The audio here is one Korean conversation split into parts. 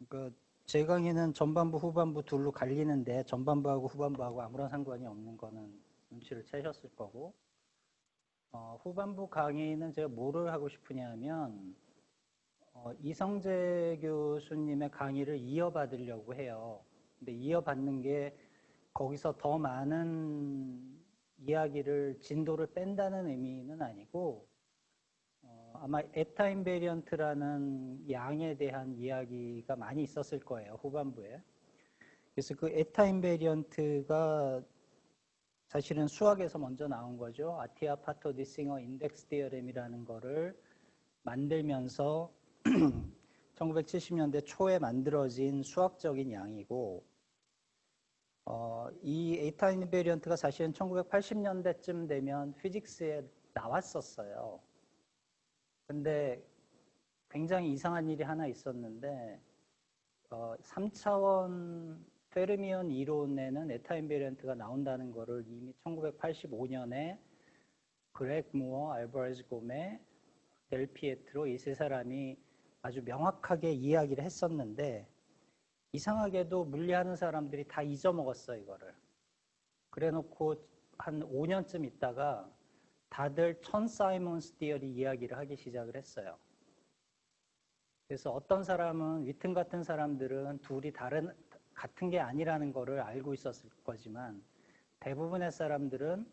그러니까 제 강의는 전반부, 후반부 둘로 갈리는데 전반부하고 후반부하고 아무런 상관이 없는 거는 눈치를 채셨을 거고, 후반부 강의는 제가 뭐를 하고 싶으냐 하면 이성재 교수님의 강의를 이어받으려고 해요. 근데 이어받는 게 거기서 더 많은 이야기를, 진도를 뺀다는 의미는 아니고, 아마 에타 인베리언트라는 양에 대한 이야기가 많이 있었을 거예요, 후반부에. 그래서 그 에타 인베리언트가 사실은 수학에서 먼저 나온 거죠. 아티아 파토 디싱어 인덱스 디어렘이라는 거를 만들면서 1970년대 초에 만들어진 수학적인 양이고, 이 에타 인베리언트가 사실은 1980년대쯤 되면 피직스에 나왔었어요. 근데 굉장히 이상한 일이 하나 있었는데 3차원 페르미온 이론에는 에타 인베리언트가 나온다는 거를 이미 1985년에 그렉 무어, 알바레즈 고메, 델 피에트로 이 세 사람이 아주 명확하게 이야기를 했었는데, 이상하게도 물리하는 사람들이 다 잊어먹었어, 이거를. 그래 놓고 한 5년쯤 있다가 다들 천 사이먼스 티어리 이야기를 하기 시작을 했어요. 그래서 어떤 사람은, 위튼 같은 사람들은 둘이 같은 게 아니라는 거를 알고 있었을 거지만, 대부분의 사람들은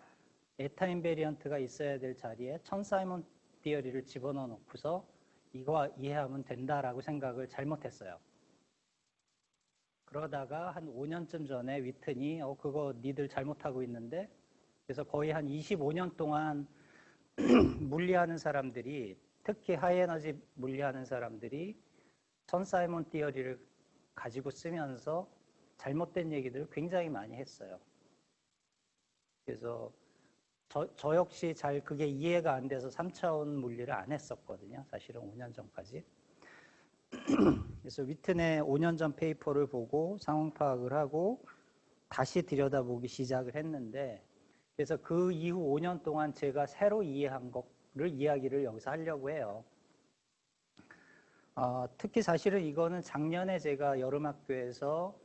에타 인베리언트가 있어야 될 자리에 천 사이먼 티어리를 집어넣어 놓고서 이거 이해하면 된다라고 생각을 잘못했어요. 그러다가 한 5년쯤 전에 위튼이 그거 니들 잘못하고 있는데, 그래서 거의 한 25년 동안 물리하는 사람들이, 특히 하이에너지 물리하는 사람들이 천 사이먼 티어리를 가지고 쓰면서 잘못된 얘기들을 굉장히 많이 했어요. 그래서 저 역시 잘 그게 이해가 안 돼서 3차원 물리를 안 했었거든요. 사실은 5년 전까지. 그래서 위튼의 5년 전 페이퍼를 보고 상황 파악을 하고 다시 들여다보기 시작을 했는데, 그래서 그 이후 5년 동안 제가 새로 이해한 거를 이야기를 여기서 하려고 해요. 특히 사실은 이거는 작년에 제가 여름학교에서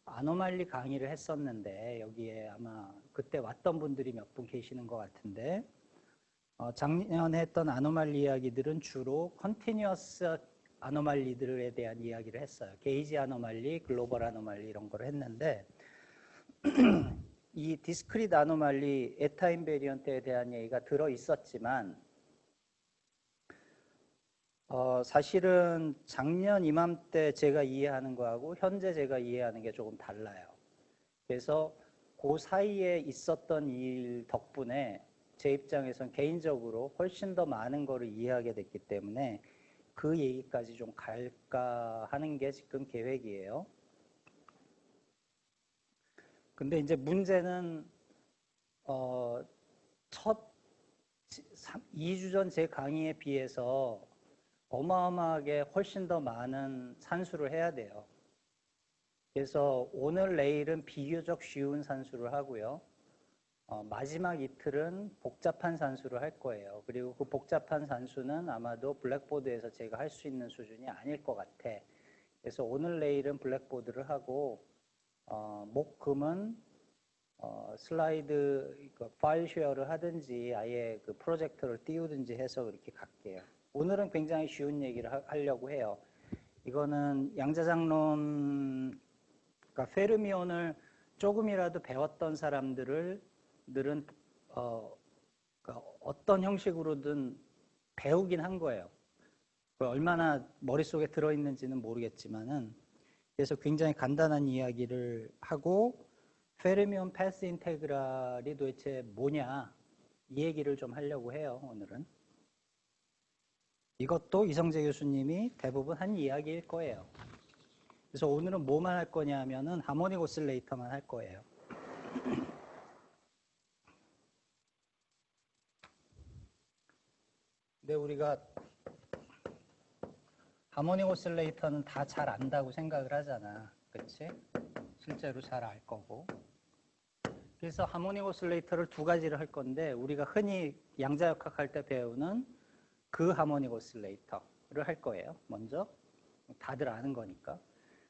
아노말리 강의를 했었는데, 여기에 아마 그때 왔던 분들이 몇 분 계시는 것 같은데, 작년에 했던 아노말리 이야기들은 주로 컨티뉴어스 아노말리들에 대한 이야기를 했어요. 게이지 아노말리, 글로벌 아노말리 이런 걸 했는데, 이 디스크릿 아노말리, 에타 인베리언트에 대한 얘기가 들어 있었지만, 사실은 작년 이맘때 제가 이해하는 거하고 현재 제가 이해하는 게 조금 달라요. 그래서 그 사이에 있었던 일 덕분에 제 입장에선 개인적으로 훨씬 더 많은 거를 이해하게 됐기 때문에 그 얘기까지 좀 갈까 하는 게 지금 계획이에요. 근데 이제 문제는 첫 2주 전 제 강의에 비해서 어마어마하게 훨씬 더 많은 산수를 해야 돼요. 그래서 오늘 내일은 비교적 쉬운 산수를 하고요. 마지막 이틀은 복잡한 산수를 할 거예요. 그리고 그 복잡한 산수는 아마도 블랙보드에서 제가 할 수 있는 수준이 아닐 것 같아. 그래서 오늘 내일은 블랙보드를 하고 목, 금은 슬라이드 파일 쉐어를 하든지 아예 그 프로젝터를 띄우든지 해서 그렇게 갈게요. 오늘은 굉장히 쉬운 얘기를 하려고 해요. 이거는 양자장론, 그러니까 페르미온을 조금이라도 배웠던 사람들은 그러니까 어떤 형식으로든 배우긴 한 거예요. 얼마나 머릿속에 들어있는지는 모르겠지만은. 그래서 굉장히 간단한 이야기를 하고, 페르미온 패스 인테그랄이 도대체 뭐냐, 이 얘기를 좀 하려고 해요, 오늘은. 이것도 이성재 교수님이 대부분 한 이야기일 거예요. 그래서 오늘은 뭐만 할 거냐 하면은 하모닉 오실레이터만 할 거예요. 근데 우리가 하모닉 오실레이터는 다 잘 안다고 생각을 하잖아. 그렇지? 실제로 잘 알 거고. 그래서 하모닉 오실레이터를 두 가지를 할 건데, 우리가 흔히 양자역학 할 때 배우는 그 하모닉 오실레이터를 할 거예요. 먼저 다들 아는 거니까.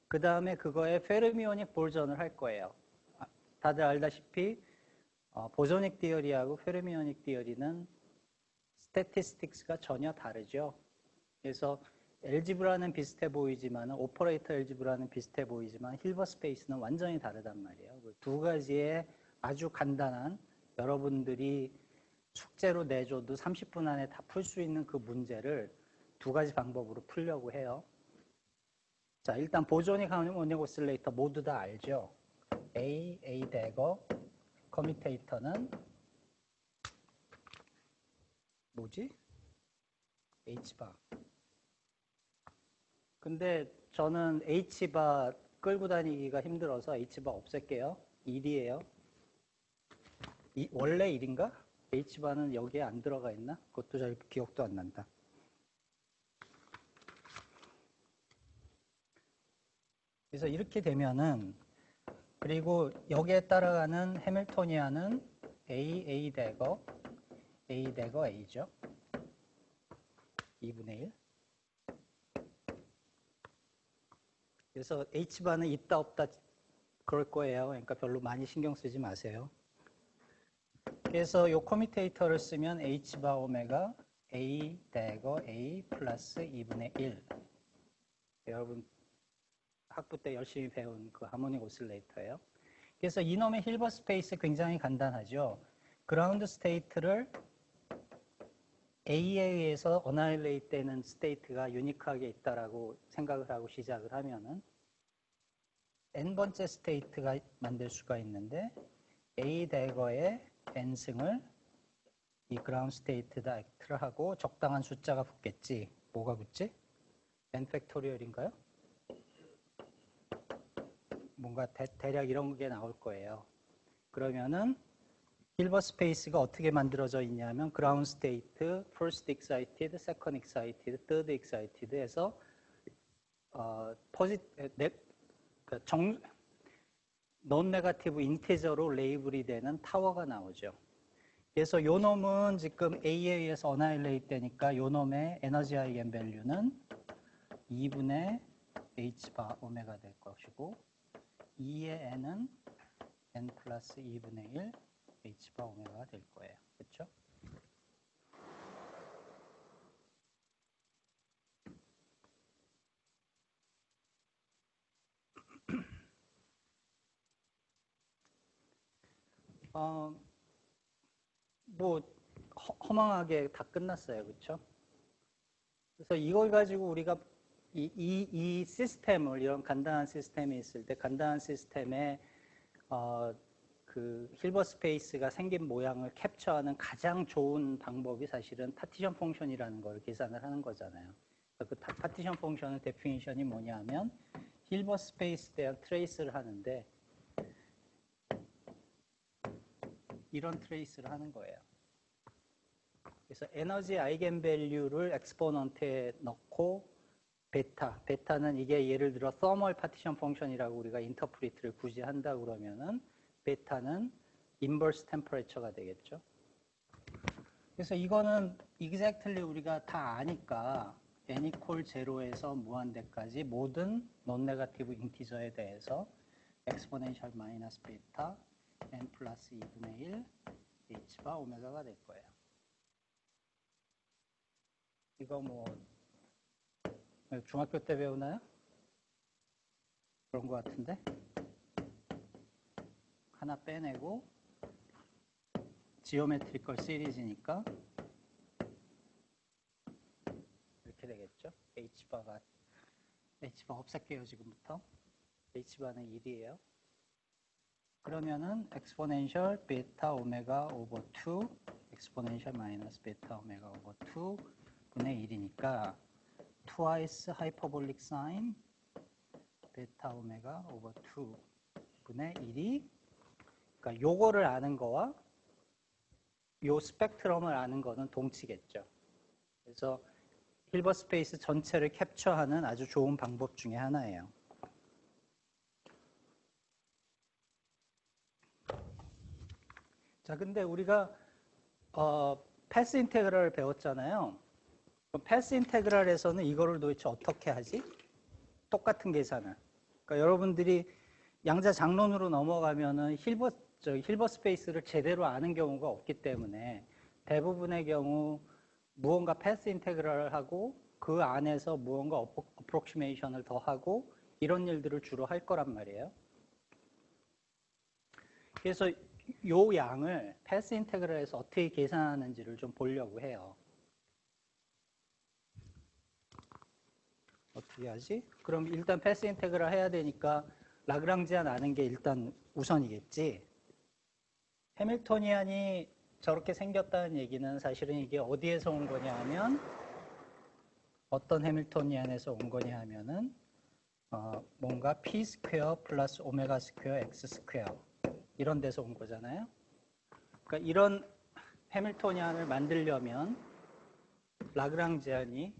그 다음에 그거에 페르미오닉 보존을 할 거예요. 다들 알다시피 보존익 디어리하고 페르미오닉 디어리는 스태티스틱스가 전혀 다르죠. 그래서 엘지브라는 비슷해 보이지만 오퍼레이터 엘지브라는 비슷해 보이지만 힐버 스페이스는 완전히 다르단 말이에요. 그 두 가지의 아주 간단한 여러분들이 숙제로 내줘도 30분 안에 다 풀 수 있는 그 문제를 두 가지 방법으로 풀려고 해요. 자, 일단 보존익 하모닉 오실레이터 모두 다 알죠? A 대거 커뮤테이터는 뭐지? H바. 근데 저는 H바 끌고 다니기가 힘들어서 H바 없앨게요. 1이에요. 원래 1인가? H바는 여기에 안 들어가 있나? 그것도 잘 기억도 안 난다. 그래서 이렇게 되면은 그리고 여기에 따라가는 해밀토니안은 A 대거 A죠. 2분의 1. 그래서 H바는 있다 없다 그럴 거예요. 그러니까 별로 많이 신경 쓰지 마세요. 그래서 이 커뮤테이터를 쓰면 H바 오메가 A 대거 A 플러스 2분의 1. 여러분 학부 때 열심히 배운 그 하모닉 오실레이터예요. 그래서 이놈의 힐버 스페이스 굉장히 간단하죠. 그라운드 스테이트를 A에 의해서 어나일레이트 되는 스테이트가 유니크하게 있다라고 생각을 하고 시작을 하면은 n번째 스테이트가 만들 수가 있는데 A 대거의 n승을 이 그라운드 스테이트다 액트를 하고 적당한 숫자가 붙겠지. 뭐가 붙지? n 팩토리얼인가요? 뭔가 대략 이런 게 나올 거예요. 그러면은 힐버 스페이스가 어떻게 만들어져 있냐면 그라운드 스테이트, first excited, second excited, third excited 해서 non 네거티브 인티저로 레이블이 되는 타워가 나오죠. 그래서 요 놈은 지금 A에 의해서 어나일레이트 되니까 요 놈의 에너지 아이겐 밸류는 2분의 H바 오메가 될 것이고 2의 n은 n 플러스 2분의 1 H바 오메가가 될 거예요. 그렇죠? 뭐 허망하게 다 끝났어요. 그렇죠? 그래서 이걸 가지고 우리가 이 시스템을 이런 간단한 시스템이 있을 때 간단한 시스템에 그 힐버 스페이스가 생긴 모양을 캡처하는 가장 좋은 방법이 사실은 파티션 펑션이라는 걸 계산을 하는 거잖아요. 그 파티션 펑션의 데피니션이 뭐냐면 힐버 스페이스에 대한 트레이스를 하는데 이런 트레이스를 하는 거예요. 그래서 에너지 아이겐 밸류를 엑스포넌트에 넣고 베타는 이게 예를 들어 서멀 파티션 펑션이라고 우리가 인터프리트를 굳이 한다 그러면은 베타는 인버스 템퍼레처가 되겠죠. 그래서 이거는 exactly 우리가 다 아니까 n equal 0에서 무한대까지 모든 non 네거티브 인티저에 대해서 엑스포넨셜 마이너스 베타 n 플러스 2분의 1 h바 오메가가 될 거예요. 이거 뭐 중학교 때 배우나요? 그런 것 같은데 하나 빼내고 지오메트리컬 시리즈니까 이렇게 되겠죠. H바 없앨게요. 지금부터 H바는 1이에요. 그러면은 엑스포넨셜 베타 오메가 오버 2 엑스포넨셜 마이너스 베타 오메가 오버 2 분의 1이니까 twice hyperbolic sine 베타 오메가 오버 2 분의 1이 그러니까 요거를 아는 거와 요 스펙트럼을 아는 거는 동치겠죠. 그래서 힐버 스페이스 전체를 캡처하는 아주 좋은 방법 중에 하나예요. 자, 근데 우리가 패스 인테그랄을 배웠잖아요. 패스 인테그랄에서는 이거를 도대체 어떻게 하지? 똑같은 계산을. 그러니까 여러분들이 양자 장론으로 넘어가면은 힐버 스페이스를 제대로 아는 경우가 없기 때문에 대부분의 경우 무언가 패스 인테그랄을 하고 그 안에서 무언가 어프록시메이션을 더하고 이런 일들을 주로 할 거란 말이에요. 그래서 요 양을 패스 인테그랄에서 어떻게 계산하는지를 좀 보려고 해요. 어떻게 하지? 그럼 일단 패스 인테그랄 해야 되니까 라그랑지안 아는 게 일단 우선이겠지. 해밀토니안이 저렇게 생겼다는 얘기는 사실은 이게 어디에서 온 거냐 하면 어떤 해밀토니안에서 온 거냐 하면은 뭔가 p 스퀘어 플러스 오메가 스퀘어 x 스퀘어 이런 데서 온 거잖아요. 그러니까 이런 해밀토니안을 만들려면 라그랑지안이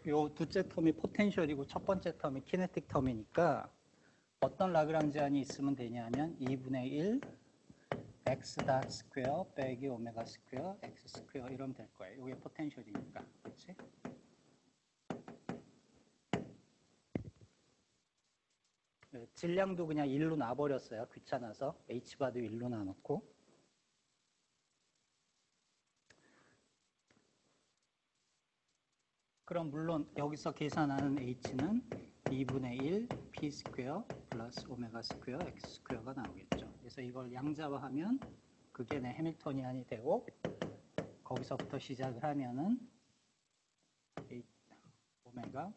요 둘째 텀이 포텐셜이고 첫 번째 텀이 키네틱 텀이니까 어떤 라그랑지안이 있으면 되냐면 2분의 1 x 닷 스퀘어 빼기 오메가 스퀘어 x 스퀘어 이러면 될 거예요. 이게 포텐셜이니까. 그렇지? 질량도 그냥 1로 놔버렸어요. 귀찮아서. h바도 1로 놔놓고. 그럼 물론 여기서 계산하는 h는 2분의 1 p 스퀘어 플러스 오메가 스퀘어 x 스퀘어가 나오겠죠. 그래서 이걸 양자화하면 그게 내 해밀토니안이 되고 거기서부터 시작을 하면은 오메가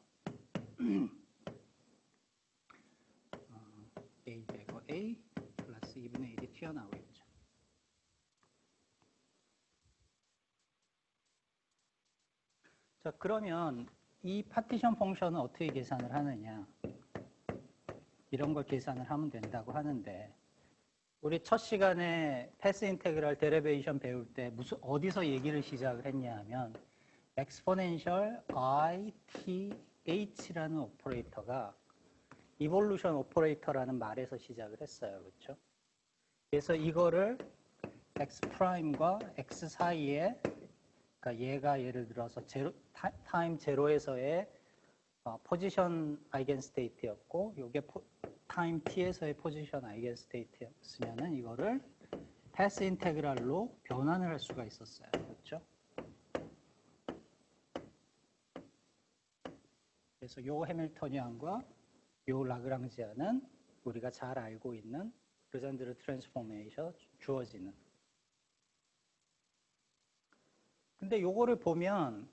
a 제곱 a 플러스 2분의 1이 튀어나오겠죠. 자, 그러면 이 파티션 펑션은 어떻게 계산을 하느냐? 이런 걸 계산을 하면 된다고 하는데 우리 첫 시간에 패스 인테그랄 데리베이션 배울 때 어디서 얘기를 시작을 했냐 하면 엑스포넨셜 i, t, h라는 오퍼레이터가 이볼루션 오퍼레이터라는 말에서 시작을 했어요. 그렇죠? 그래서 이거를 x''과 x 사이에 그러니까 얘가 예를 들어서 타임 제로에서의 포지션 아이겐 스테이트였고 이게 타임 t에서의 포지션 아이겐 스테이트였으면은 이거를 패스 인테그랄로 변환을 할 수가 있었어요. 그렇죠? 그래서 요 해밀토니안과 요 라그랑지안은 우리가 잘 알고 있는 르잔드르 트랜스포메이션 주어지는. 근데 요거를 보면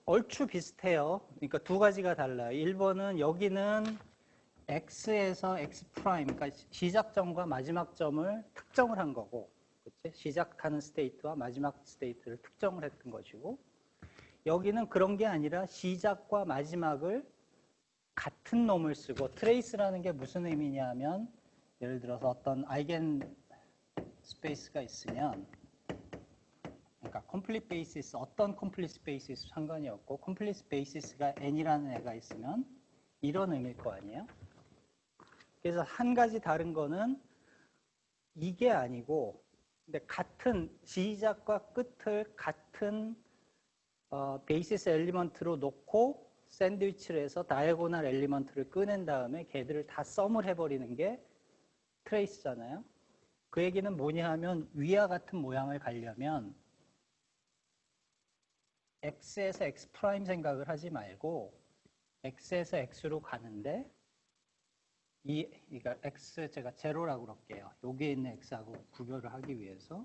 얼추 비슷해요. 그러니까 두 가지가 달라요. 1번은 여기는 x에서 x 프라임, 그러니까 시작점과 마지막 점을 특정을 한 거고, 그치? 시작하는 스테이트와 마지막 스테이트를 특정을 했던 것이고, 여기는 그런 게 아니라 시작과 마지막을 같은 놈을 쓰고, 트레이스라는 게 무슨 의미냐 하면 예를 들어서 어떤 아이겐 스페이스가 있으면 그러니까 complete basis, 어떤 complete basis 상관이 없고 complete basis가 n이라는 애가 있으면 이런 의미일 거 아니에요? 그래서 한 가지 다른 거는 이게 아니고 근데 같은 시작과 끝을 같은 베이시스 엘리먼트로 놓고 샌드위치를 해서 다이아고널 엘리먼트를 꺼낸 다음에 걔들을 다 썸을 해버리는 게 트레이스잖아요. 그 얘기는 뭐냐 하면 위와 같은 모양을 가려면 x에서 x 프라임 생각을 하지 말고 x에서 x로 가는데 그러니까 x 제가 제로라고 그럴게요. 여기에 있는 x하고 구별을 하기 위해서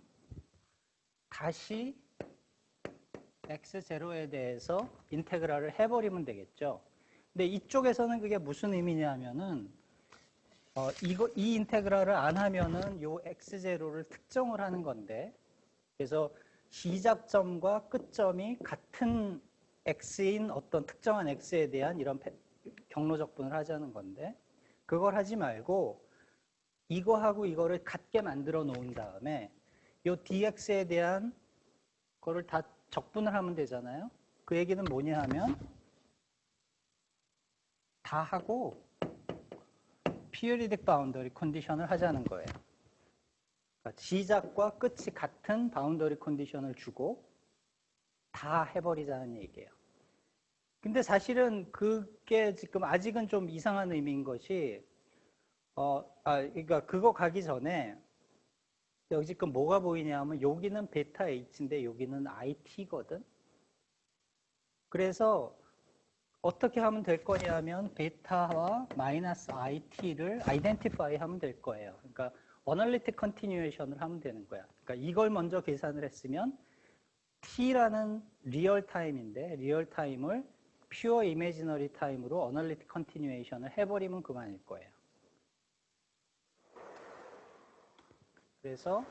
다시 x0에 대해서 인테그랄을 해버리면 되겠죠. 근데 이쪽에서는 그게 무슨 의미냐면은 이 인테그랄을 안 하면은 요 x0를 특정을 하는 건데 그래서 시작점과 끝점이 같은 x인 어떤 특정한 x에 대한 이런 경로적분을 하자는 건데 그걸 하지 말고 이거하고 이거를 같게 만들어 놓은 다음에 이 dx에 대한 거를 다 적분을 하면 되잖아요. 그 얘기는 뭐냐 하면 다 하고 periodic boundary condition을 하자는 거예요. 그러니까 시작과 끝이 같은 바운더리 컨디션을 주고 다 해버리자는 얘기예요. 근데 사실은 그게 지금 아직은 좀 이상한 의미인 것이, 그러니까 그거 가기 전에 여기 지금 뭐가 보이냐면 여기는 베타 H인데 여기는 IT거든. 그래서 어떻게 하면 될 거냐면 베타와 마이너스 IT를 아이덴티파이 하면 될 거예요. 그러니까 어널리틱 컨티뉴에이션을 하면 되는 거야. 그러니까 이걸 먼저 계산을 했으면 T라는 리얼 타임인데 리얼 타임을 퓨어 이미지너리 타임으로 어널리틱 컨티뉴에이션을 해버리면 그만일 거예요. 그래서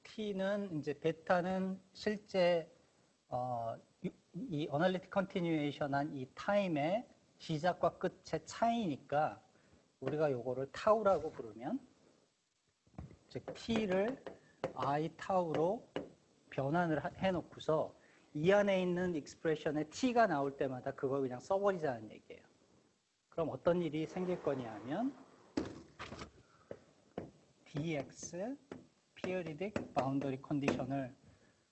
T는 이제 베타는 실제 이 어널리틱 컨티뉴에이션한 이 타임의 시작과 끝의 차이니까 우리가 요거를 타우라고 부르면 즉 T를 I 타우로 변환을 해놓고서 이 안에 있는 익스프레션에 T가 나올 때마다 그걸 그냥 써버리자는 얘기예요. 그럼 어떤 일이 생길 거냐면 dx periodic boundary condition을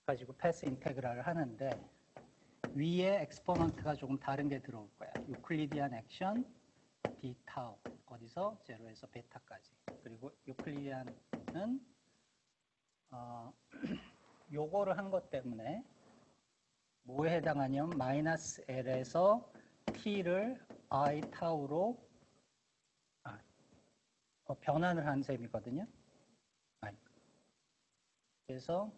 가지고 패스 인테그랄을 하는데 위에 엑스포넌트가 조금 다른 게 들어올 거야. 유클리디안 액션 d 타우 어디서 0에서 베타까지. 그리고 유클리디안은 요거를 한 것 때문에 뭐에 해당하냐면 마이너스 L에서 T를 I 타우로 변환을 한 셈이거든요. 그래서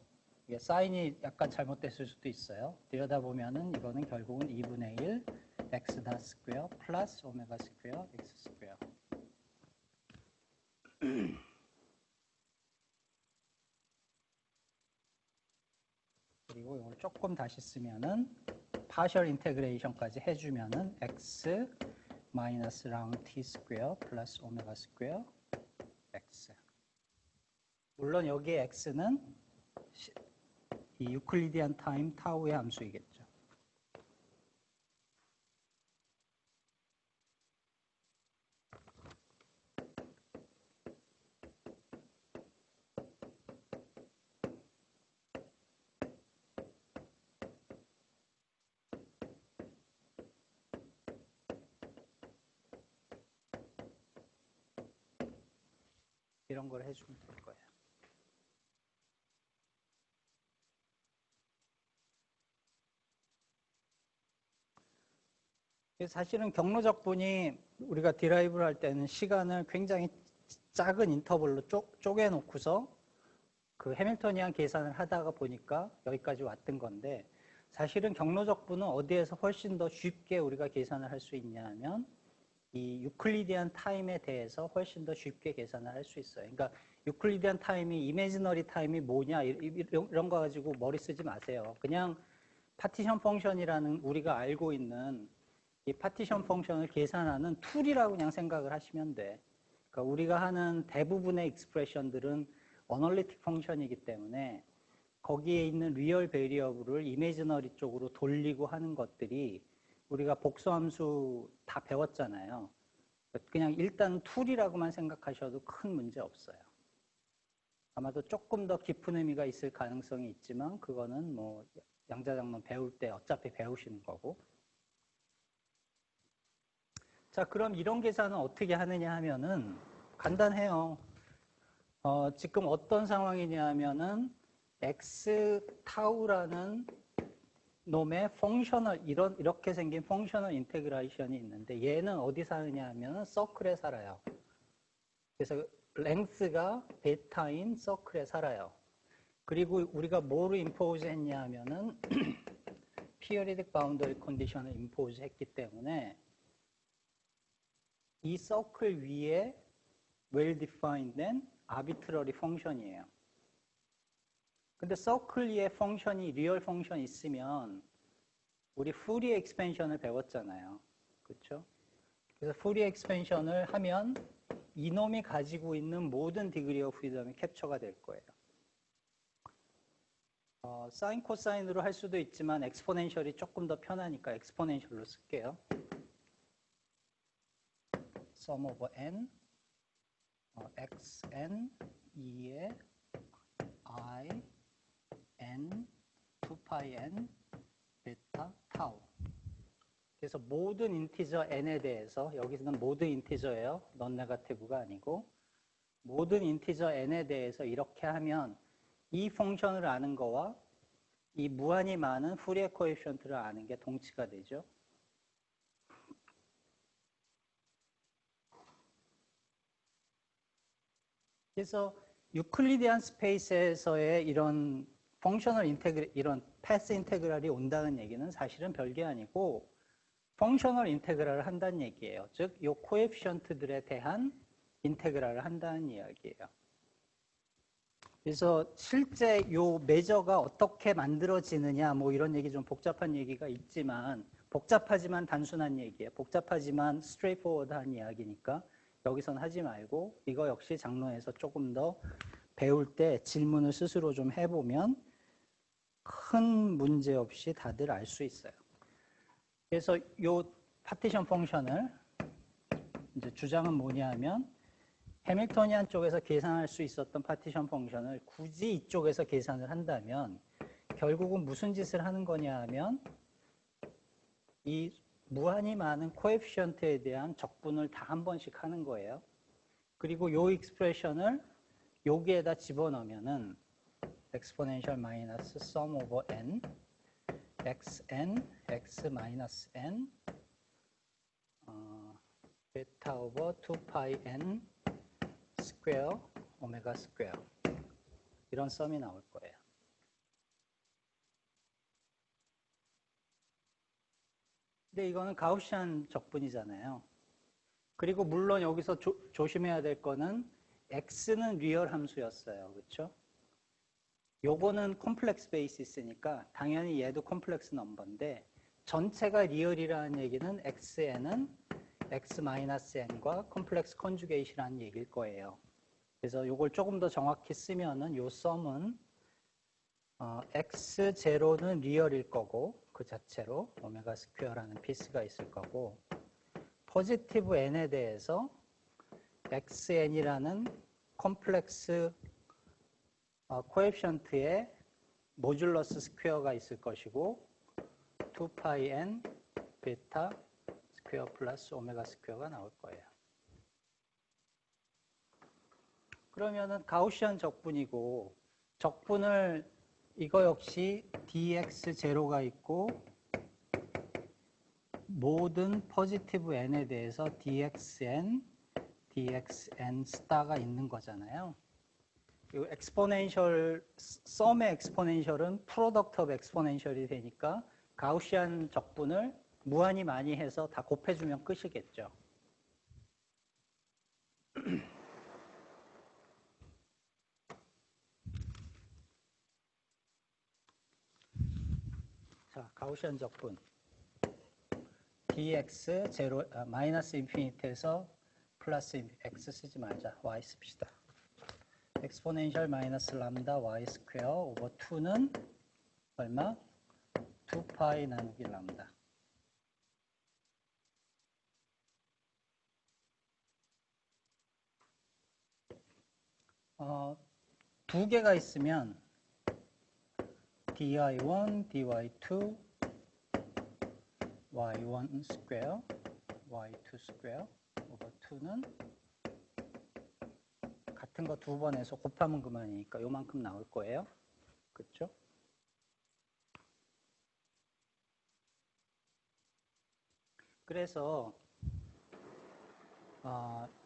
이게 사인이 약간 잘못됐을 수도 있어요. 들여다보면은 이거는 결국은 2분의 1 x 다 스퀘어 플러스 오메가 스퀘어 x 스퀘어. 그리고 이걸 조금 다시 쓰면은 파셜 인테그레이션까지 해주면은 x 마이너스 라운드 t 스퀘어 플러스 오메가 스퀘어 x. 물론 여기에 x는 이 유클리디안 타임 타우의 함수이겠죠. 이런 걸 해주면 될 거예요. 사실은 경로적분이 우리가 디라이브를 할 때는 시간을 굉장히 작은 인터벌로 쪼개놓고서 그 해밀토니안 계산을 하다가 보니까 여기까지 왔던 건데 사실은 경로적분은 어디에서 훨씬 더 쉽게 우리가 계산을 할 수 있냐면 이 유클리디안 타임에 대해서 훨씬 더 쉽게 계산을 할 수 있어요. 그러니까 유클리디안 타임이 이미지너리 타임이 뭐냐 이런 거 가지고 머리 쓰지 마세요. 그냥 파티션 펑션이라는 우리가 알고 있는 이 파티션 펑션을 계산하는 툴이라고 그냥 생각을 하시면 돼. 그러니까 우리가 하는 대부분의 익스프레션들은 어널리틱 펑션이기 때문에 거기에 있는 리얼 베리어블을 이미지너리 쪽으로 돌리고 하는 것들이 우리가 복수함수 다 배웠잖아요. 그냥 일단 툴이라고만 생각하셔도 큰 문제 없어요. 아마도 조금 더 깊은 의미가 있을 가능성이 있지만 그거는 뭐 양자장론 배울 때 어차피 배우시는 거고. 자, 그럼 이런 계산은 어떻게 하느냐 하면은 간단해요. 지금 어떤 상황이냐 하면은 x 타우라는 놈의 펑셔널 이렇게 생긴 펑셔널 인테그레이션이 있는데 얘는 어디 사느냐 하면은 서클에 살아요. 그래서 랭스가 베타인 서클에 살아요. 그리고 우리가 뭐를 임포즈 했냐 하면은 periodic boundary condition을 임포즈 했기 때문에 이 서클 위에 well-defined 된 arbitrary 펑션이에요. 근데 서클 위에 펑션이 리얼 펑션 있으면 우리 푸리에 익스펜션을 배웠잖아요. 그렇죠? 그래서 푸리에 익스펜션을 하면 이놈이 가지고 있는 모든 디그리 오브 프리덤이 캡처가 될 거예요. 사인 코사인으로 할 수도 있지만 엑스포넨셜이 조금 더 편하니까 엑스포넨셜로 쓸게요. sum over n xn 2의 I n 2파이 n 베타 타우. 그래서 모든 인티저 n에 대해서, 여기서는 모든 인티저예요. 넌 네거티브가 아니고 모든 인티저 n에 대해서 이렇게 하면 이 펑션을 아는 거와 이 무한히 많은 후리에 코에피션트를 아는 게 동치가 되죠. 그래서 유클리디안 스페이스에서의 이런 펑셔널 인테그럴, 이런 패스 인테그랄이 온다는 얘기는 사실은 별게 아니고 펑셔널 인테그랄을 한다는 얘기예요. 즉, 이 코에피션트들에 대한 인테그랄을 한다는 이야기예요. 그래서 실제 요 메저가 어떻게 만들어지느냐 뭐 이런 얘기 좀 복잡한 얘기가 있지만 복잡하지만 단순한 얘기예요. 복잡하지만 스트레이트포워드한 이야기니까 여기선 하지 말고 이거 역시 장론에서 조금 더 배울 때 질문을 스스로 좀 해보면 큰 문제 없이 다들 알 수 있어요. 그래서 요 파티션 펑션을 이제 주장은 뭐냐 하면 해밀토니안 쪽에서 계산할 수 있었던 파티션 펑션을 굳이 이쪽에서 계산을 한다면 결국은 무슨 짓을 하는 거냐 하면 이 무한히 많은 코에피션트에 대한 적분을 다 한 번씩 하는 거예요. 그리고 요 익스프레션을 여기에다 집어넣으면은 exponential minus sum over n xn x minus n 베타 오버 2파이 n 스퀘어 오메가 스퀘어 이런 썸이 나올 거예요. 근데 이거는 가우시안 적분이잖아요. 그리고 물론 여기서 조심해야 될 거는 x는 리얼 함수였어요. 그렇죠? 요거는 콤플렉스 베이시스니까 당연히 얘도 콤플렉스 넘버인데 전체가 리얼이라는 얘기는 xn은 x-n과 콤플렉스 컨주게이션이라는 얘기일 거예요. 그래서 요걸 조금 더 정확히 쓰면은 요 썸은 x0는 리얼일 거고 그 자체로 오메가 스퀘어라는 피스가 있을 거고 포지티브 n에 대해서 xn이라는 콤플렉스 코에피션트의 모듈러스 스퀘어가 있을 것이고 2파이 n 베타 스퀘어 플러스 오메가 스퀘어가 나올 거예요. 그러면은 가우시안 적분이고 적분을 이거 역시 dx0가 있고 모든 포지티브 n에 대해서 dxn, dxn 스타가 있는 거잖아요. 이 엑스포넨셜, 썸의 엑스포넨셜은 프로덕트 오브 엑스포넨셜이 되니까 가우시안 적분을 무한히 많이 해서 다 곱해주면 끝이겠죠. 자, 가우시안 적분. dx 마이너스 인피니트에서 플러스 x 쓰지 말자. y 씁시다. 엑스포넨셜 마이너스 람다 y 스퀘어 오버 2는 얼마? 2파이 나누기 람다. 두 개가 있으면 dy1, dy2, y1 스퀘어, y2 스퀘어 오버 2는 같은 거 두 번 해서 곱하면 그만이니까 요만큼 나올 거예요. 그렇죠? 그래서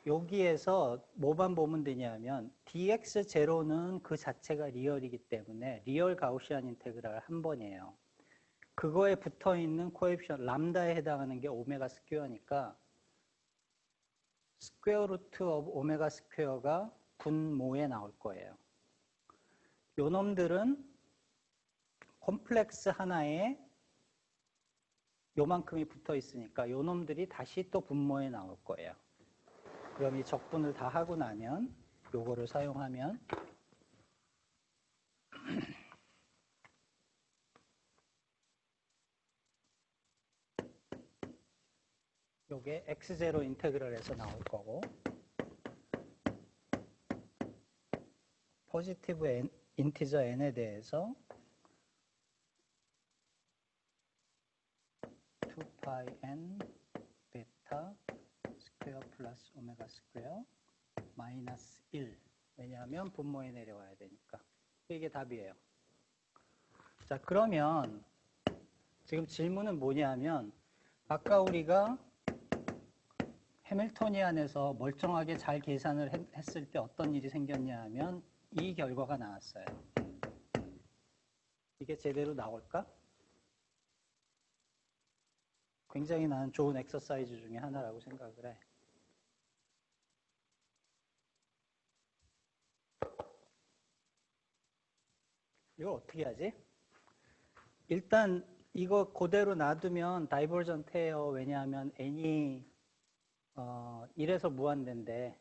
여기에서 뭐만 보면 되냐면 dx0는 그 자체가 리얼이기 때문에 리얼 가우시안 인테그랄 한 번이에요. 그거에 붙어있는 코에피션 람다에 해당하는 게 오메가 스퀘어니까 스퀘어 루트 오브 오메가 스퀘어가 분모에 나올 거예요. 요 놈들은 콤플렉스 하나에 요만큼이 붙어 있으니까 요 놈들이 다시 또 분모에 나올 거예요. 그럼 이 적분을 다 하고 나면 요거를 사용하면 요게 x0 인테그럴에서 나올 거고 포지티브 인티저 n에 대해서 yn 베타 스퀘어 플러스 오메가 스퀘어 마이너스 1. 왜냐하면 분모에 내려와야 되니까. 이게 답이에요. 자, 그러면 지금 질문은 뭐냐면 아까 우리가 해밀토니안에서 멀쩡하게 잘 계산을 했을 때 어떤 일이 생겼냐 하면 이 결과가 나왔어요. 이게 제대로 나올까? 굉장히 나는 좋은 엑서사이즈 중에 하나라고 생각을 해. 이걸 어떻게 하지? 일단 이거 그대로 놔두면 다이버전트해요. 왜냐하면 n이 1에서 무한대인데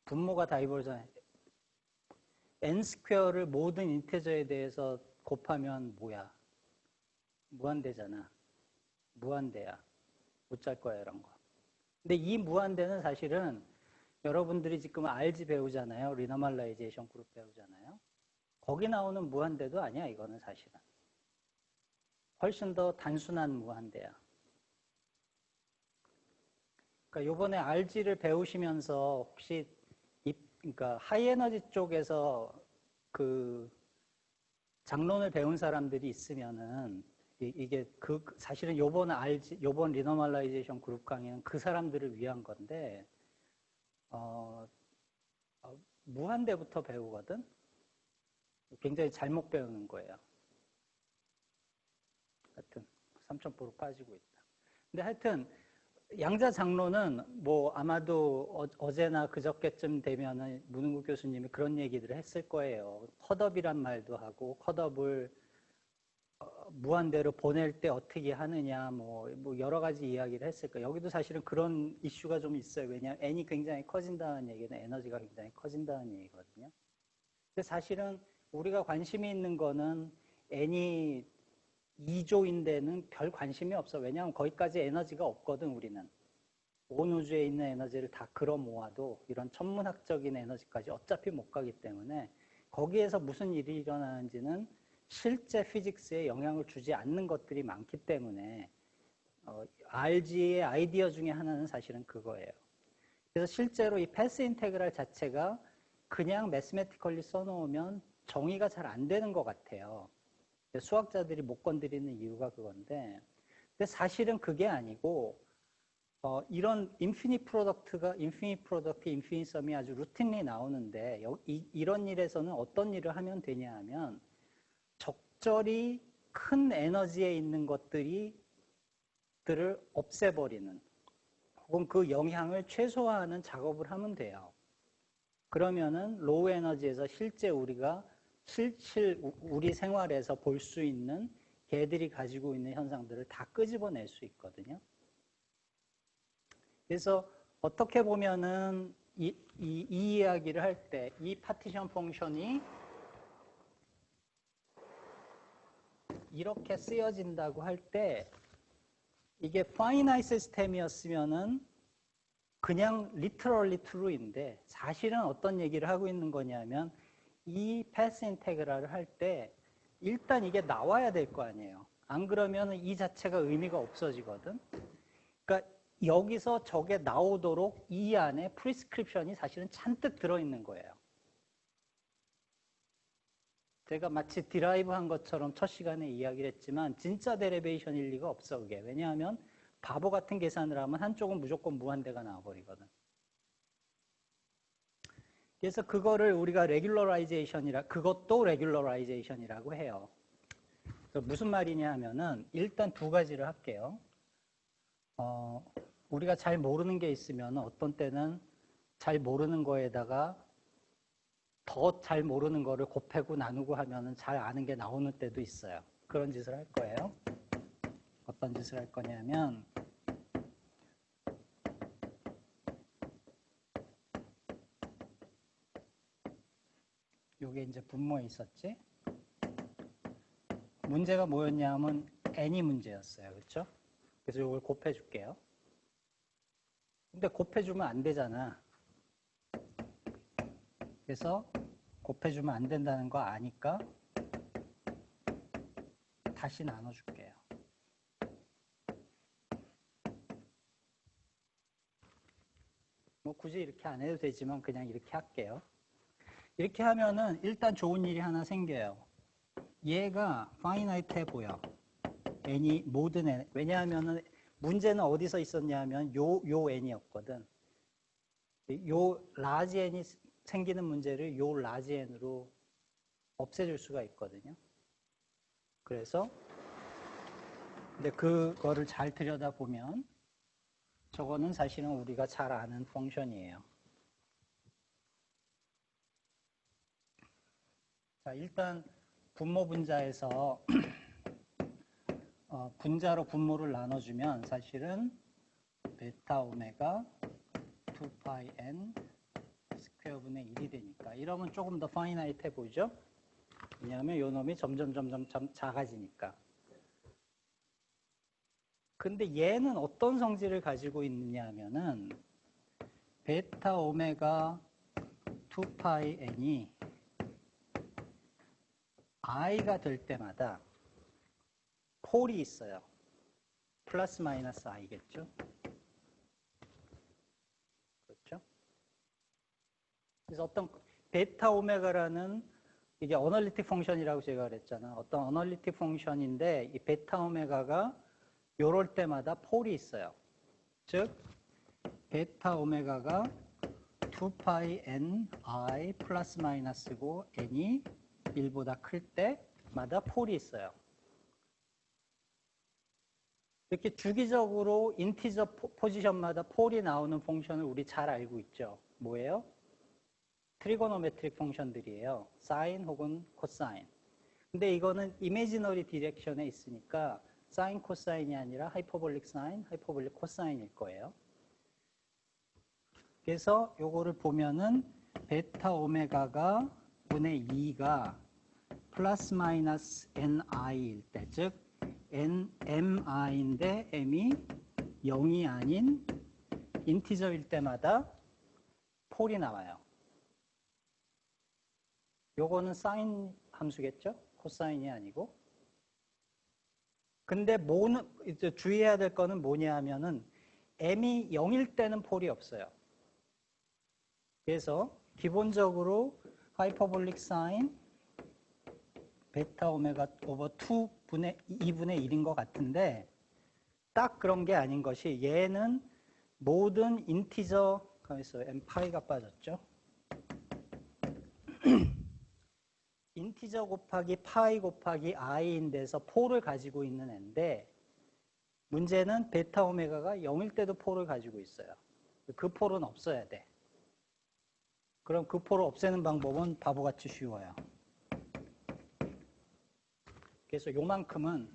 분모가 다이버전 n 스퀘어를 모든 인테저에 대해서 곱하면 뭐야? 무한대잖아. 무한대야. 못 짤 거야 이런 거. 근데 이 무한대는 사실은 여러분들이 지금 RG 배우잖아요. 리노멀라이제이션 그룹 배우잖아요. 거기 나오는 무한대도 아니야. 이거는 사실은. 훨씬 더 단순한 무한대야. 그러니까 요번에 RG를 배우시면서 혹시 그러니까 하이에너지 쪽에서 그 장론을 배운 사람들이 있으면은 이게 사실은 요번 리노멀라이제이션 그룹 강의는 그 사람들을 위한 건데 무한대부터 배우거든. 굉장히 잘못 배우는 거예요. 하여튼 3,000% 빠지고 있다. 근데 하여튼 양자 장로는 뭐 아마도 어제나 그저께쯤 되면은 문은국 교수님이 그런 얘기들을 했을 거예요. 컷업이란 말도 하고 컷업을 무한대로 보낼 때 어떻게 하느냐 뭐 여러 가지 이야기를 했을 거예요. 여기도 사실은 그런 이슈가 좀 있어요. 왜냐하면 n이 굉장히 커진다는 얘기는 에너지가 굉장히 커진다는 얘기거든요. 근데 사실은 우리가 관심이 있는 거는 n이 2조인데는 별 관심이 없어. 왜냐하면 거기까지 에너지가 없거든, 우리는. 온 우주에 있는 에너지를 다 끌어 모아도 이런 천문학적인 에너지까지 어차피 못 가기 때문에 거기에서 무슨 일이 일어나는지는 실제 피직스에 영향을 주지 않는 것들이 많기 때문에 RG의 아이디어 중에 하나는 사실은 그거예요. 그래서 실제로 이 패스 인테그랄 자체가 그냥 매스매티컬리 써놓으면 정의가 잘 안 되는 것 같아요. 수학자들이 못 건드리는 이유가 그건데, 근데 사실은 그게 아니고 이런 인피니트 프로덕트, 인피니트 썸이 아주 루틴리 나오는데 이런 일에서는 어떤 일을 하면 되냐 하면 적절히 큰 에너지에 있는 것들을 없애버리는 혹은 그 영향을 최소화하는 작업을 하면 돼요. 그러면은 로우 에너지에서 실제 우리가 우리 생활에서 볼 수 있는 개들이 가지고 있는 현상들을 다 끄집어낼 수 있거든요. 그래서 어떻게 보면은 이 이야기를 할 때 이 파티션 펑션이 이렇게 쓰여진다고 할 때 이게 파이나이트 시스템이었으면은 그냥 literally true인데 사실은 어떤 얘기를 하고 있는 거냐면 이 패스 인테그랄을 할 때 일단 이게 나와야 될 거 아니에요. 안 그러면 이 자체가 의미가 없어지거든. 그러니까 여기서 저게 나오도록 이 안에 프리스크립션이 사실은 잔뜩 들어있는 거예요. 제가 마치 디라이브 한 것처럼 첫 시간에 이야기를 했지만 진짜 데리베이션일 리가 없어 그게. 왜냐하면 바보 같은 계산을 하면 한쪽은 무조건 무한대가 나와버리거든. 그래서 그거를 우리가 그것도 레귤러라이제이션이라고 해요. 무슨 말이냐 하면은 일단 두 가지를 할게요. 우리가 잘 모르는 게 있으면 어떤 때는 잘 모르는 거에다가 더 잘 모르는 거를 곱하고 나누고 하면은 잘 아는 게 나오는 때도 있어요. 그런 짓을 할 거예요. 어떤 짓을 할 거냐면 요게 이제 분모에 있었지. 문제가 뭐였냐면 n이 문제였어요. 그렇죠? 그래서 이걸 곱해 줄게요. 근데 곱해 주면 안 되잖아. 그래서 곱해 주면 안 된다는 거 아니까 다시 나눠 줄게요. 뭐 굳이 이렇게 안 해도 되지만 그냥 이렇게 할게요. 이렇게 하면은 일단 좋은 일이 하나 생겨요. 얘가 파이나이트해 보여. n이 모든 n. 왜냐하면은 문제는 어디서 있었냐면 요 n이었거든. 요 라지 n이 생기는 문제를 요 라지 n으로 없애줄 수가 있거든요. 그래서 근데 그거를 잘 들여다보면 저거는 사실은 우리가 잘 아는 펑션이에요. 자, 일단 분모 분자에서 분자로 분모를 나눠주면 사실은 베타 오메가 2파이 n 스퀘어 분의 1이 되니까 이러면 조금 더 파이나이트해 보이죠? 왜냐하면 요 놈이 점점 작아지니까. 근데 얘는 어떤 성질을 가지고 있느냐 하면은 베타 오메가 2파이 n이 i가 될 때마다 폴이 있어요. 플러스 마이너스 i겠죠? 그렇죠? 그래서 어떤 베타 오메가라는 이게 어널리틱 펑션이라고 제가 그랬잖아. 어떤 어널리틱 펑션인데 이 베타 오메가가 요럴 때마다 폴이 있어요. 즉 베타 오메가가 2파이 n i 플러스 마이너스고 n이 1보다 클 때마다 폴이 있어요. 이렇게 주기적으로 인티저 포지션마다 폴이 나오는 펑션을 우리 잘 알고 있죠. 뭐예요? 트리고노메트릭 펑션들이에요. 사인 혹은 코사인. 근데 이거는 이미지너리 디렉션에 있으니까 사인 코사인이 아니라 하이퍼볼릭 사인, 하이퍼볼릭 코사인일 거예요. 그래서 요거를 보면은 베타 오메가가 분의 2가 플러스 마이너스 ni일 때, 즉 mi인데 m이 0이 아닌 인티저일 때마다 폴이 나와요. 요거는 사인 함수겠죠? 코사인이 아니고. 근데 이제 주의해야 될 거는 뭐냐 하면은 m이 0일 때는 폴이 없어요. 그래서 기본적으로 하이퍼볼릭 사인 베타 오메가 오버 2분의 1인 것 같은데 딱 그런 게 아닌 것이 얘는 모든 인티저 가만있어요. m 파이가 빠졌죠. 인티저 곱하기 파이 곱하기 i인 데서 폴을 가지고 있는 애인데 문제는 베타 오메가가 0일 때도 폴을 가지고 있어요. 그 폴은 없어야 돼. 그럼 그 폴을 없애는 방법은 바보같이 쉬워요. 그래서 요만큼은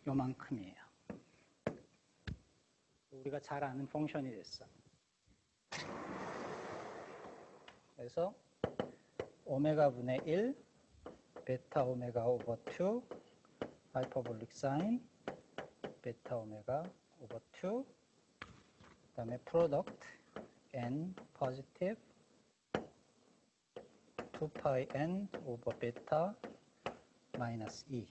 요만큼이에요. 우리가 잘 아는 펑션이 됐어. 그래서 오메가 분의 1 베타 오메가 오버 2 하이퍼볼릭 사인 베타 오메가 오버 2 그다음에 프로덕트 n 포지티브 2파이 n 오버 베타 마이너스 2.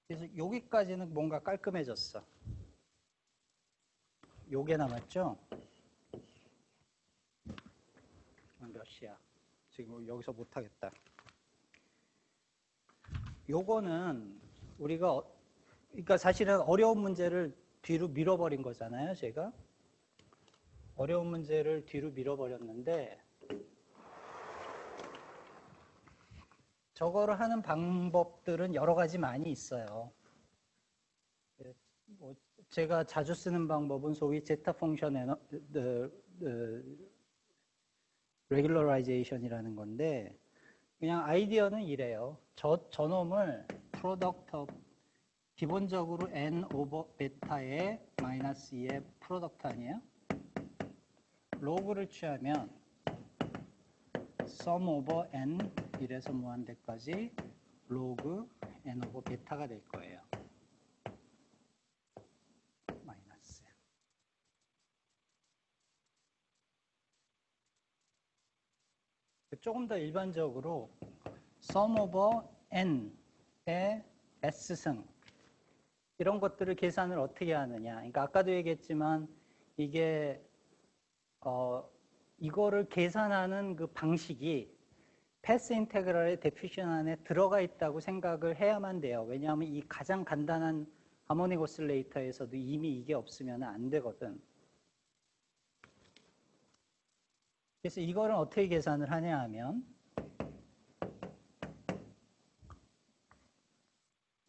그래서 여기까지는 뭔가 깔끔해졌어. 요게 남았죠? 몇 시야? 지금 여기서 못하겠다. 요거는 우리가 그러니까 사실은 어려운 문제를 뒤로 밀어버린 거잖아요, 제가. 어려운 문제를 뒤로 밀어버렸는데 저거를 하는 방법들은 여러 가지 많이 있어요. 제가 자주 쓰는 방법은 소위 제타 펑션 regularization 이라는 건데 그냥 아이디어는 이래요. 저놈을 product 기본적으로 n 오버 베타의 마이너스 2의 프로덕트 아니에요? 로그를 취하면 sum over n 1에서 무한대까지 로그 n 오버 베타가 될 거예요. 마이너스. 조금 더 일반적으로 sum over n의 s승 이런 것들을 계산을 어떻게 하느냐. 그러니까 아까도 얘기했지만 이게 이거를 계산하는 그 방식이 패스 인테그랄의 데피니션 안에 들어가 있다고 생각을 해야만 돼요. 왜냐하면 이 가장 간단한 하모닉 오실레이터에서도 이미 이게 없으면 안 되거든. 그래서 이거를 어떻게 계산을 하냐 하면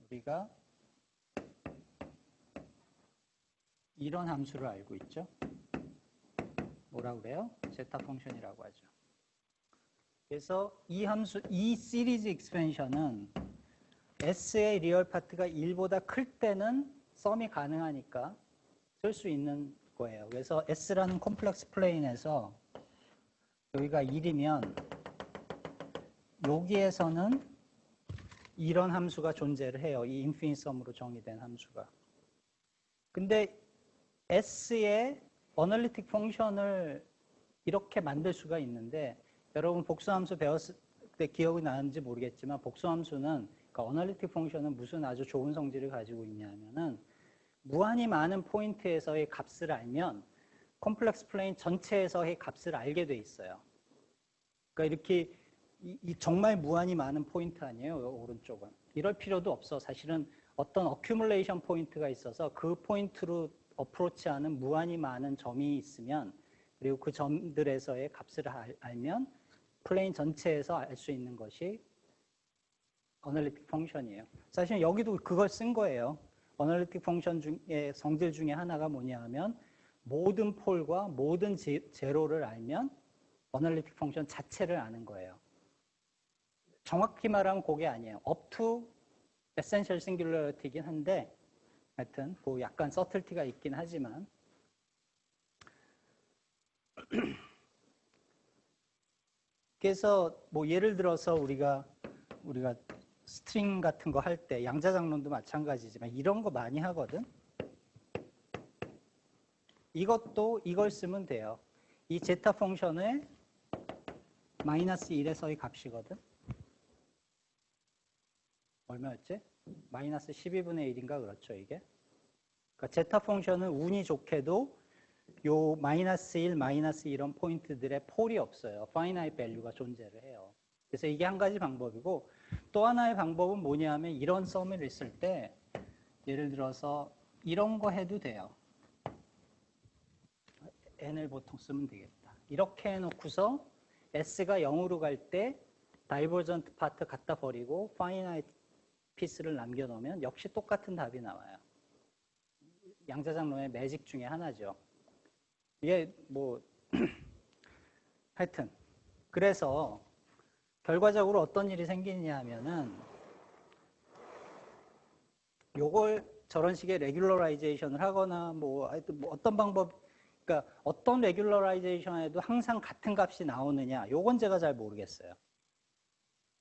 우리가 이런 함수를 알고 있죠. 뭐라고 그래요? 제타 펑션이라고 하죠. 그래서 이 함수, 이 시리즈 익스펜션은 S의 리얼 파트가 1보다 클 때는 썸이 가능하니까 쓸 수 있는 거예요. 그래서 S라는 콤플렉스 플레인에서 여기가 1이면 여기에서는 이런 함수가 존재를 해요. 이 인피니트 썸으로 정의된 함수가. 근데 S의 어널리틱 펑션을 이렇게 만들 수가 있는데 여러분 복수함수 배웠을 때 기억이 나는지 모르겠지만 복수함수는 그러니까 어널리틱 펑션은 무슨 아주 좋은 성질을 가지고 있냐면은 무한히 많은 포인트에서의 값을 알면 콤플렉스 플레인 전체에서의 값을 알게 돼 있어요. 그러니까 이렇게 정말 무한히 많은 포인트 아니에요, 오른쪽은. 이럴 필요도 없어. 사실은 어떤 어큐뮬레이션 포인트가 있어서 그 포인트로 어프로치하는 무한히 많은 점이 있으면 그리고 그 점들에서의 값을 알면 플레인 전체에서 알 수 있는 것이 어널리틱 펑션이에요. 사실 여기도 그걸 쓴 거예요. 어널리틱 펑션 중에 성질 중에 하나가 뭐냐 하면 모든 폴과 모든 제로를 알면 어널리틱 펑션 자체를 아는 거예요. 정확히 말하면 그게 아니에요. up to essential singularity이긴 한데 하여튼 뭐 약간 서틀티가 있긴 하지만 그래서 뭐 예를 들어서 우리가 스트링 같은 거 할 때 양자장론도 마찬가지지만 이런 거 많이 하거든. 이것도 이걸 쓰면 돼요. 이 제타 펑션의 마이너스 1에서의 값이거든. 얼마였지? 마이너스 12분의 1인가 그렇죠, 이게? 그러니까 제타 펑션은 운이 좋게도 요 마이너스 1, 마이너스 이런 포인트들의 폴이 없어요. 파이나이트 밸류가 존재를 해요. 그래서 이게 한 가지 방법이고 또 하나의 방법은 뭐냐 하면 이런 썸을 있을 때 예를 들어서 이런 거 해도 돼요. n을 보통 쓰면 되겠다. 이렇게 해놓고서 s가 0으로 갈 때 다이버전트 파트 갖다 버리고 파이나이트 피스를 남겨놓으면 역시 똑같은 답이 나와요. 양자장론의 매직 중에 하나죠. 이게 뭐 하여튼 그래서 결과적으로 어떤 일이 생기냐 하면은 요걸 저런 식의 레귤러라이제이션을 하거나 뭐 하여튼 뭐 어떤 방법 그러니까 어떤 레귤러라이제이션에도 항상 같은 값이 나오느냐 요건 제가 잘 모르겠어요.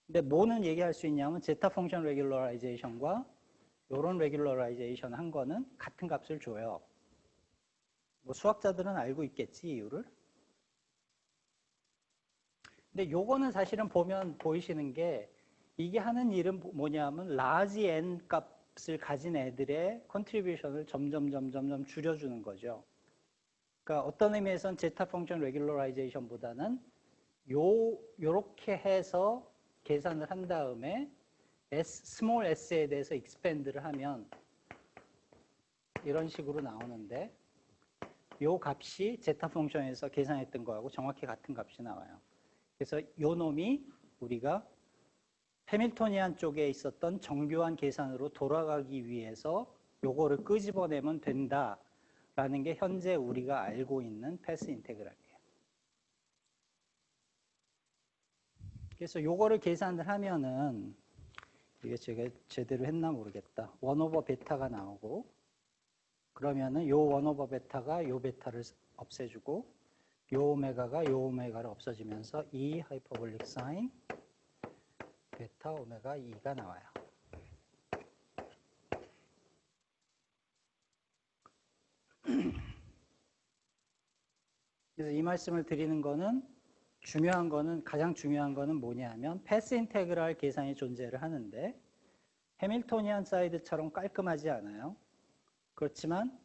근데 뭐는 얘기할 수 있냐면 제타 펑션 레귤러라이제이션과 요런 레귤러라이제이션 한 거는 같은 값을 줘요. 뭐 수학자들은 알고 있겠지 이유를. 근데 요거는 사실은 보면 보이시는 게 이게 하는 일은 뭐냐면 large n 값을 가진 애들의 컨트리뷰션을 점점 줄여주는 거죠. 그러니까 어떤 의미에서는 제타 펑션 레귤러라이제이션보다는 요렇게 해서 계산을 한 다음에 스몰 s에 대해서 익스펜드를 하면 이런 식으로 나오는데 요 값이 제타 펑션에서 계산했던 거하고 정확히 같은 값이 나와요. 그래서 요 놈이 우리가 해밀토니안 쪽에 있었던 정교한 계산으로 돌아가기 위해서 요거를 끄집어내면 된다라는 게 현재 우리가 알고 있는 패스 인테그랄이에요. 그래서 요거를 계산을 하면은 이게 제가 제대로 했나 모르겠다. 1 오버 베타가 나오고 그러면은 요 1 오버 베타가 요 베타를 없애주고 요 오메가가 요 오메가를 없어지면서 이 하이퍼볼릭 사인 베타 오메가 2가 나와요. 그래서 이 말씀을 드리는 거는 가장 중요한 거는 뭐냐 하면 패스 인테그랄 계산이 존재를 하는데 해밀토니안 사이드처럼 깔끔하지 않아요. 그렇지만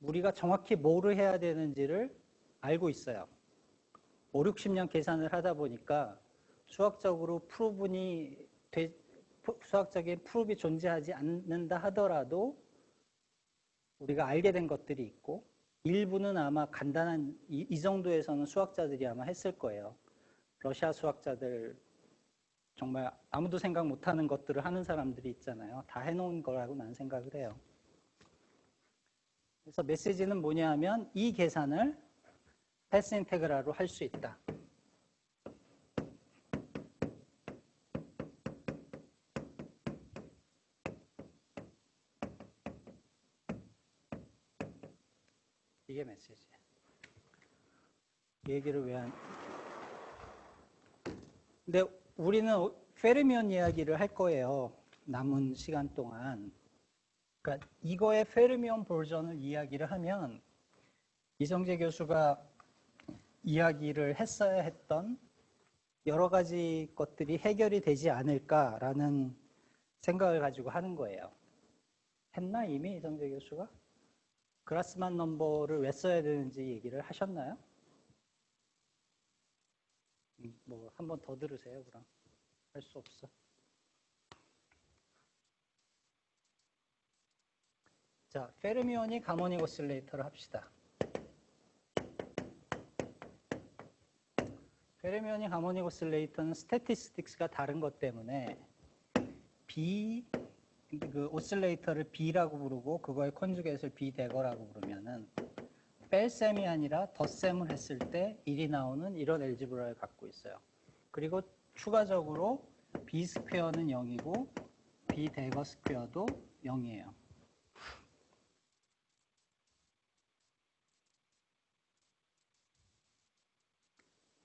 우리가 정확히 뭐를 해야 되는지를 알고 있어요. 5, 60년 계산을 하다 보니까 수학적으로 수학적인 프루브이 존재하지 않는다 하더라도 우리가 알게 된 것들이 있고 일부는 아마 간단한 이 정도에서는 수학자들이 아마 했을 거예요. 러시아 수학자들 정말 아무도 생각 못하는 것들을 하는 사람들이 있잖아요. 다 해놓은 거라고 난 생각을 해요. 그래서 메시지는 뭐냐 하면 이 계산을 패스 인테그랄로 할 수 있다. 이게 메시지예요. 이 얘기를 왜 한? 근데 우리는 페르미온 이야기를 할 거예요. 남은 시간 동안. 그러니까 이거의 페르미온 버전을 이야기를 하면 이정재 교수가 이야기를 했어야 했던 여러 가지 것들이 해결이 되지 않을까라는 생각을 가지고 하는 거예요. 했나 이미 이정재 교수가? 그라스만 넘버를 왜 써야 되는지 얘기를 하셨나요? 뭐 한 번 더 들으세요. 그럼 할 수 없어. 자, 페르미오닉 하모닉 오실레이터를 합시다. 페르미오닉 하모닉 오실레이터는 스태티스틱스가 다른 것 때문에 그 오실레이터를 B라고 부르고 그거의 컨주게이트를 B대거라고 부르면은 뺄셈이 아니라 덧셈을 했을 때 1이 나오는 이런 엘지브라를 갖고 있어요. 그리고 추가적으로 B 스퀘어는 0이고 B 대거 스퀘어도 0이에요.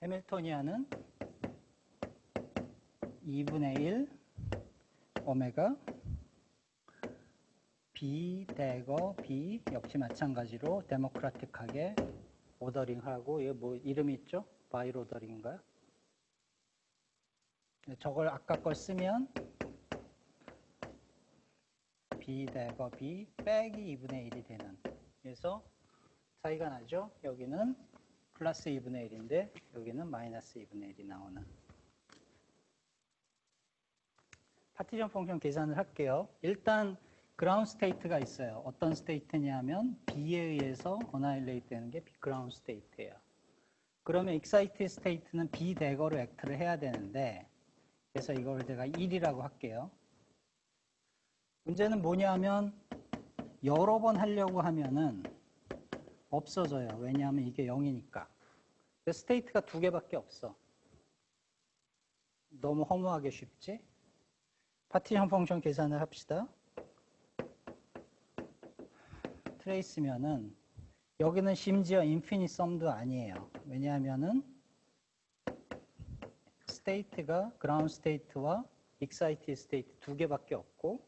해밀토니안은 2분의 1 오메가 B 대거 B 역시 마찬가지로 데모크라틱하게 오더링하고 이게 뭐 이름이 있죠? 바이로 오더링인가요? 저걸 아까 걸 쓰면 B 대거 B 빼기 2분의 1이 되는, 그래서 차이가 나죠? 여기는 플러스 2분의 1인데 여기는 마이너스 2분의 1이 나오는. 파티션 펑션 계산을 할게요. 일단 그라운드 스테이트가 있어요. 어떤 스테이트냐면 B에 의해서 어나일레이트 되는 게 그라운드 스테이트예요. 그러면 익사이티드 스테이트는 B 대거로 액트를 해야 되는데, 그래서 이걸 제가 1이라고 할게요. 문제는 뭐냐면 여러 번 하려고 하면은 없어져요. 왜냐하면 이게 0이니까. 스테이트가 두 개밖에 없어. 너무 허무하게 쉽지? 파티션 펑션 계산을 합시다. 트레이스면은 여기는 심지어 인피니트 썸도 아니에요. 왜냐하면은 스테이트가 그라운드 스테이트와 익사이티드 스테이트 두 개밖에 없고,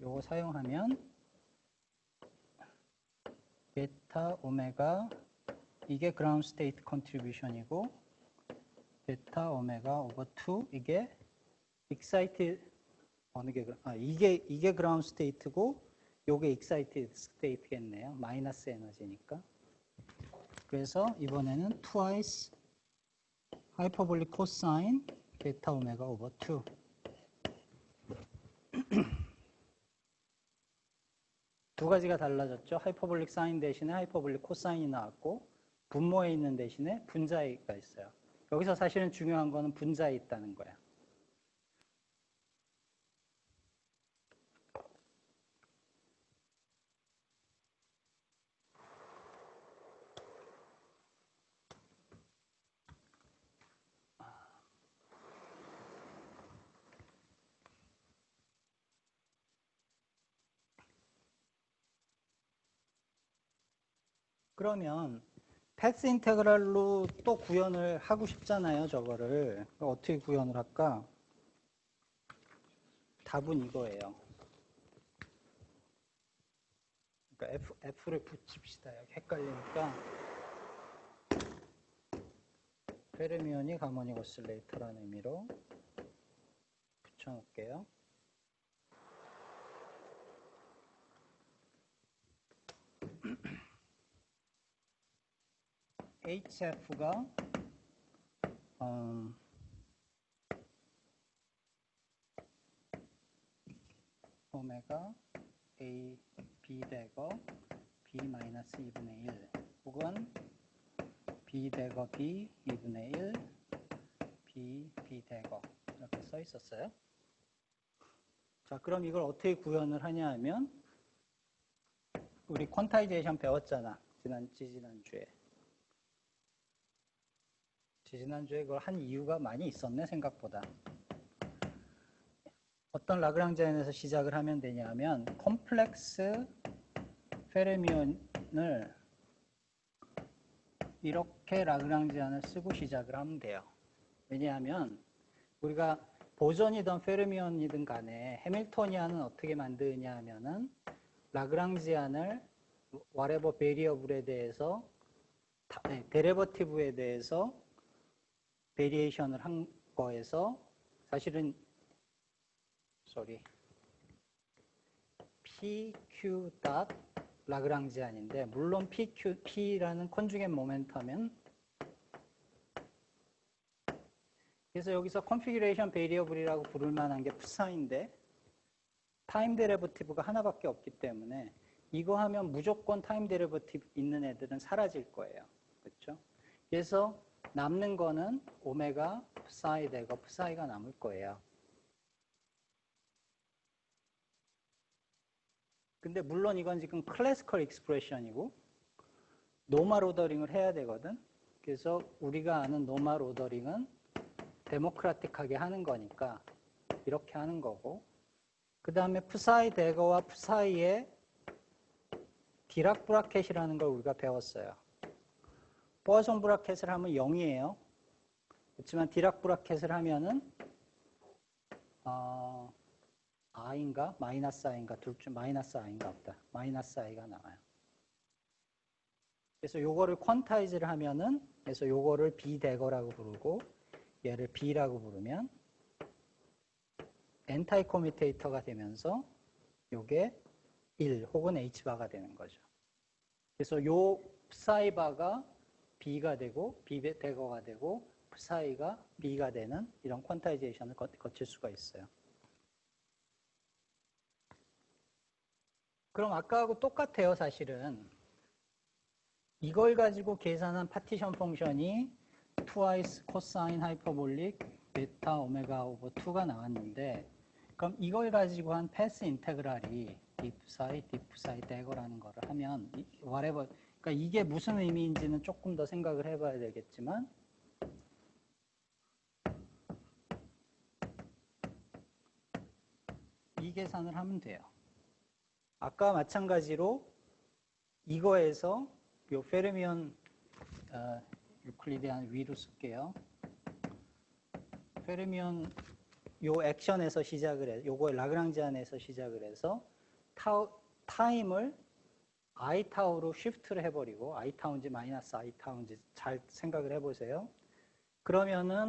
요거 사용하면 베타 오메가 이게 그라운드 스테이트 컨트리뷰션이고 베타 오메가 오버 2 이게 익사이티드 어느 게 이게 그라운드 스테이트고 요게 익사이티드 스테이트겠네요. 마이너스 에너지니까. 그래서 이번에는 twice 하이퍼볼릭 코사인 베타 오메가 오버 2. 두 가지가 달라졌죠. 하이퍼볼릭 사인 대신에 하이퍼볼릭 코사인이 나왔고 분모에 있는 대신에 분자가 있어요. 여기서 사실은 중요한 거는 분자에 있다는 거야. 그러면 패스 인테그랄로 또 구현을 하고 싶잖아요. 저거를. 어떻게 구현을 할까? 답은 이거예요. 그러니까 F를 붙입시다. 여기 헷갈리니까. 페르미오닉 하모닉 오실레이터라는 의미로 붙여놓을게요. HF가 오메가 A, B 대거 B 마이너스 2분의 1 혹은 B 대거 B 2분의 1 B, B 대거 이렇게 써 있었어요. 자, 그럼 이걸 어떻게 구현을 하냐 하면 우리 퀀타이제이션 배웠잖아. 지지난주에 그걸 한 이유가 많이 있었네, 생각보다. 어떤 라그랑지안에서 시작을 하면 되냐면 컴플렉스 페르미온을 이렇게 라그랑지안을 쓰고 시작을 하면 돼요. 왜냐하면 우리가 보존이든 페르미온이든 간에 해밀토니안은 어떻게 만드냐 하면은 라그랑지안을 whatever 베리어블에 대해서 데리버티브에 대해서 베리에이션을 한 거에서 사실은 PQ 닷 라그랑지안인데 물론 P라는 컨주게이트 모멘텀은 그래서 여기서 컨피규레이션 베리어블이라고 부를 만한 게 푸사인데 타임 데리버티브가 하나밖에 없기 때문에 이거 하면 무조건 타임 데리버티브 있는 애들은 사라질 거예요. 그렇죠? 그래서 남는 거는 오메가 푸사이 되고 푸사이가 남을 거예요. 근데 물론 이건 지금 클래시컬 익스프레션이고 노멀 오더링을 해야 되거든. 그래서 우리가 아는 노멀 오더링은 데모크라틱하게 하는 거니까 이렇게 하는 거고 그 다음에 푸사이 대거와 푸사이의 디락 브라켓이라는 걸 우리가 배웠어요. 포아송 브라켓을 하면 0이에요. 그렇지만 디락 브라켓을 하면은 I인가 마이너스 I인가 둘 중 마이너스 I인가 없다. 마이너스 I가 나와요. 그래서 요거를 퀀타이즈를 하면은 그래서 요거를 B 대거라고 부르고 얘를 B라고 부르면 엔타이 코뮤테이터가 되면서 요게 1 혹은 H바가 되는 거죠. 그래서 요 psi바가 B가 되고 B 대거가 되고 psi가 B가 되는 이런 퀀타이제이션을 거칠 수가 있어요. 그럼 아까하고 똑같아요, 사실은. 이걸 가지고 계산한 파티션 펑션이 twice cosine hyperbolic 베타 오메가 오버 2가 나왔는데 그럼 이걸 가지고 한 패스 인테그랄이 디프사이 대거라는 거를 하면 whatever 그러니까 이게 무슨 의미인지는 조금 더 생각을 해봐야 되겠지만 이 계산을 하면 돼요. 아까 마찬가지로 이거에서 요 페르미온 유클리디안 위로 쓸게요. 페르미온 요 액션에서 시작을 해서 요거 라그랑지안에서 시작을 해서 타임을 i타우로 쉬프트를 해버리고 i타운지 마이너스 i타운지 잘 생각을 해보세요. 그러면은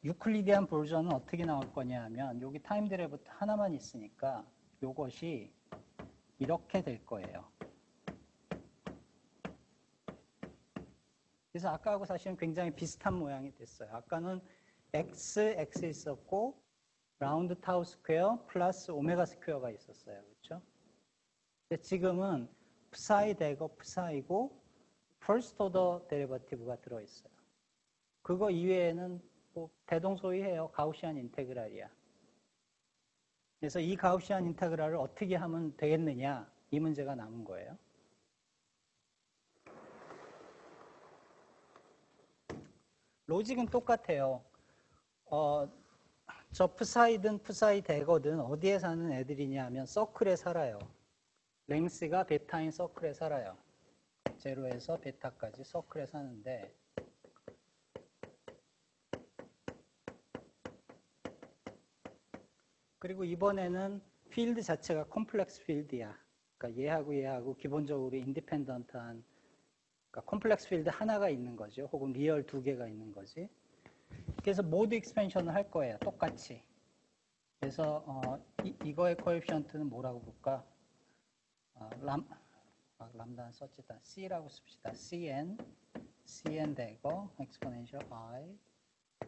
유클리디안 버전은 어떻게 나올 거냐 하면 여기 타임 데리버티브 하나만 있으니까 요것이 이렇게 될 거예요. 그래서 아까하고 사실은 굉장히 비슷한 모양이 됐어요. 아까는 x 있었고 라운드 타우 스퀘어 플러스 오메가 스퀘어가 있었어요. 그렇죠? 근데 지금은 psi 대거 psi고 first order 데리버티브가 들어있어요. 그거 이외에는 뭐 대동소이해요. 가우시안 인테그랄이야. 그래서 이 가우시안 인테그랄을 어떻게 하면 되겠느냐 이 문제가 남은 거예요. 로직은 똑같아요. 저 psi든 psi 대거든 어디에 사는 애들이냐 하면 서클에 살아요. 랭스가 베타인 서클에 살아요. 제로에서 베타까지 서클에 사는데 그리고 이번에는 필드 자체가 컴플렉스 필드야. 그러니까 얘하고 기본적으로 인디펜던트한 그러니까 컴플렉스 필드 하나가 있는 거죠. 혹은 리얼 두 개가 있는 거지. 그래서 모드 익스펜션을 할 거예요. 똑같이. 그래서 이거의 코에피션트는 뭐라고 볼까? 람다는 썼지. C라고 씁시다. Cn 되고 exponential I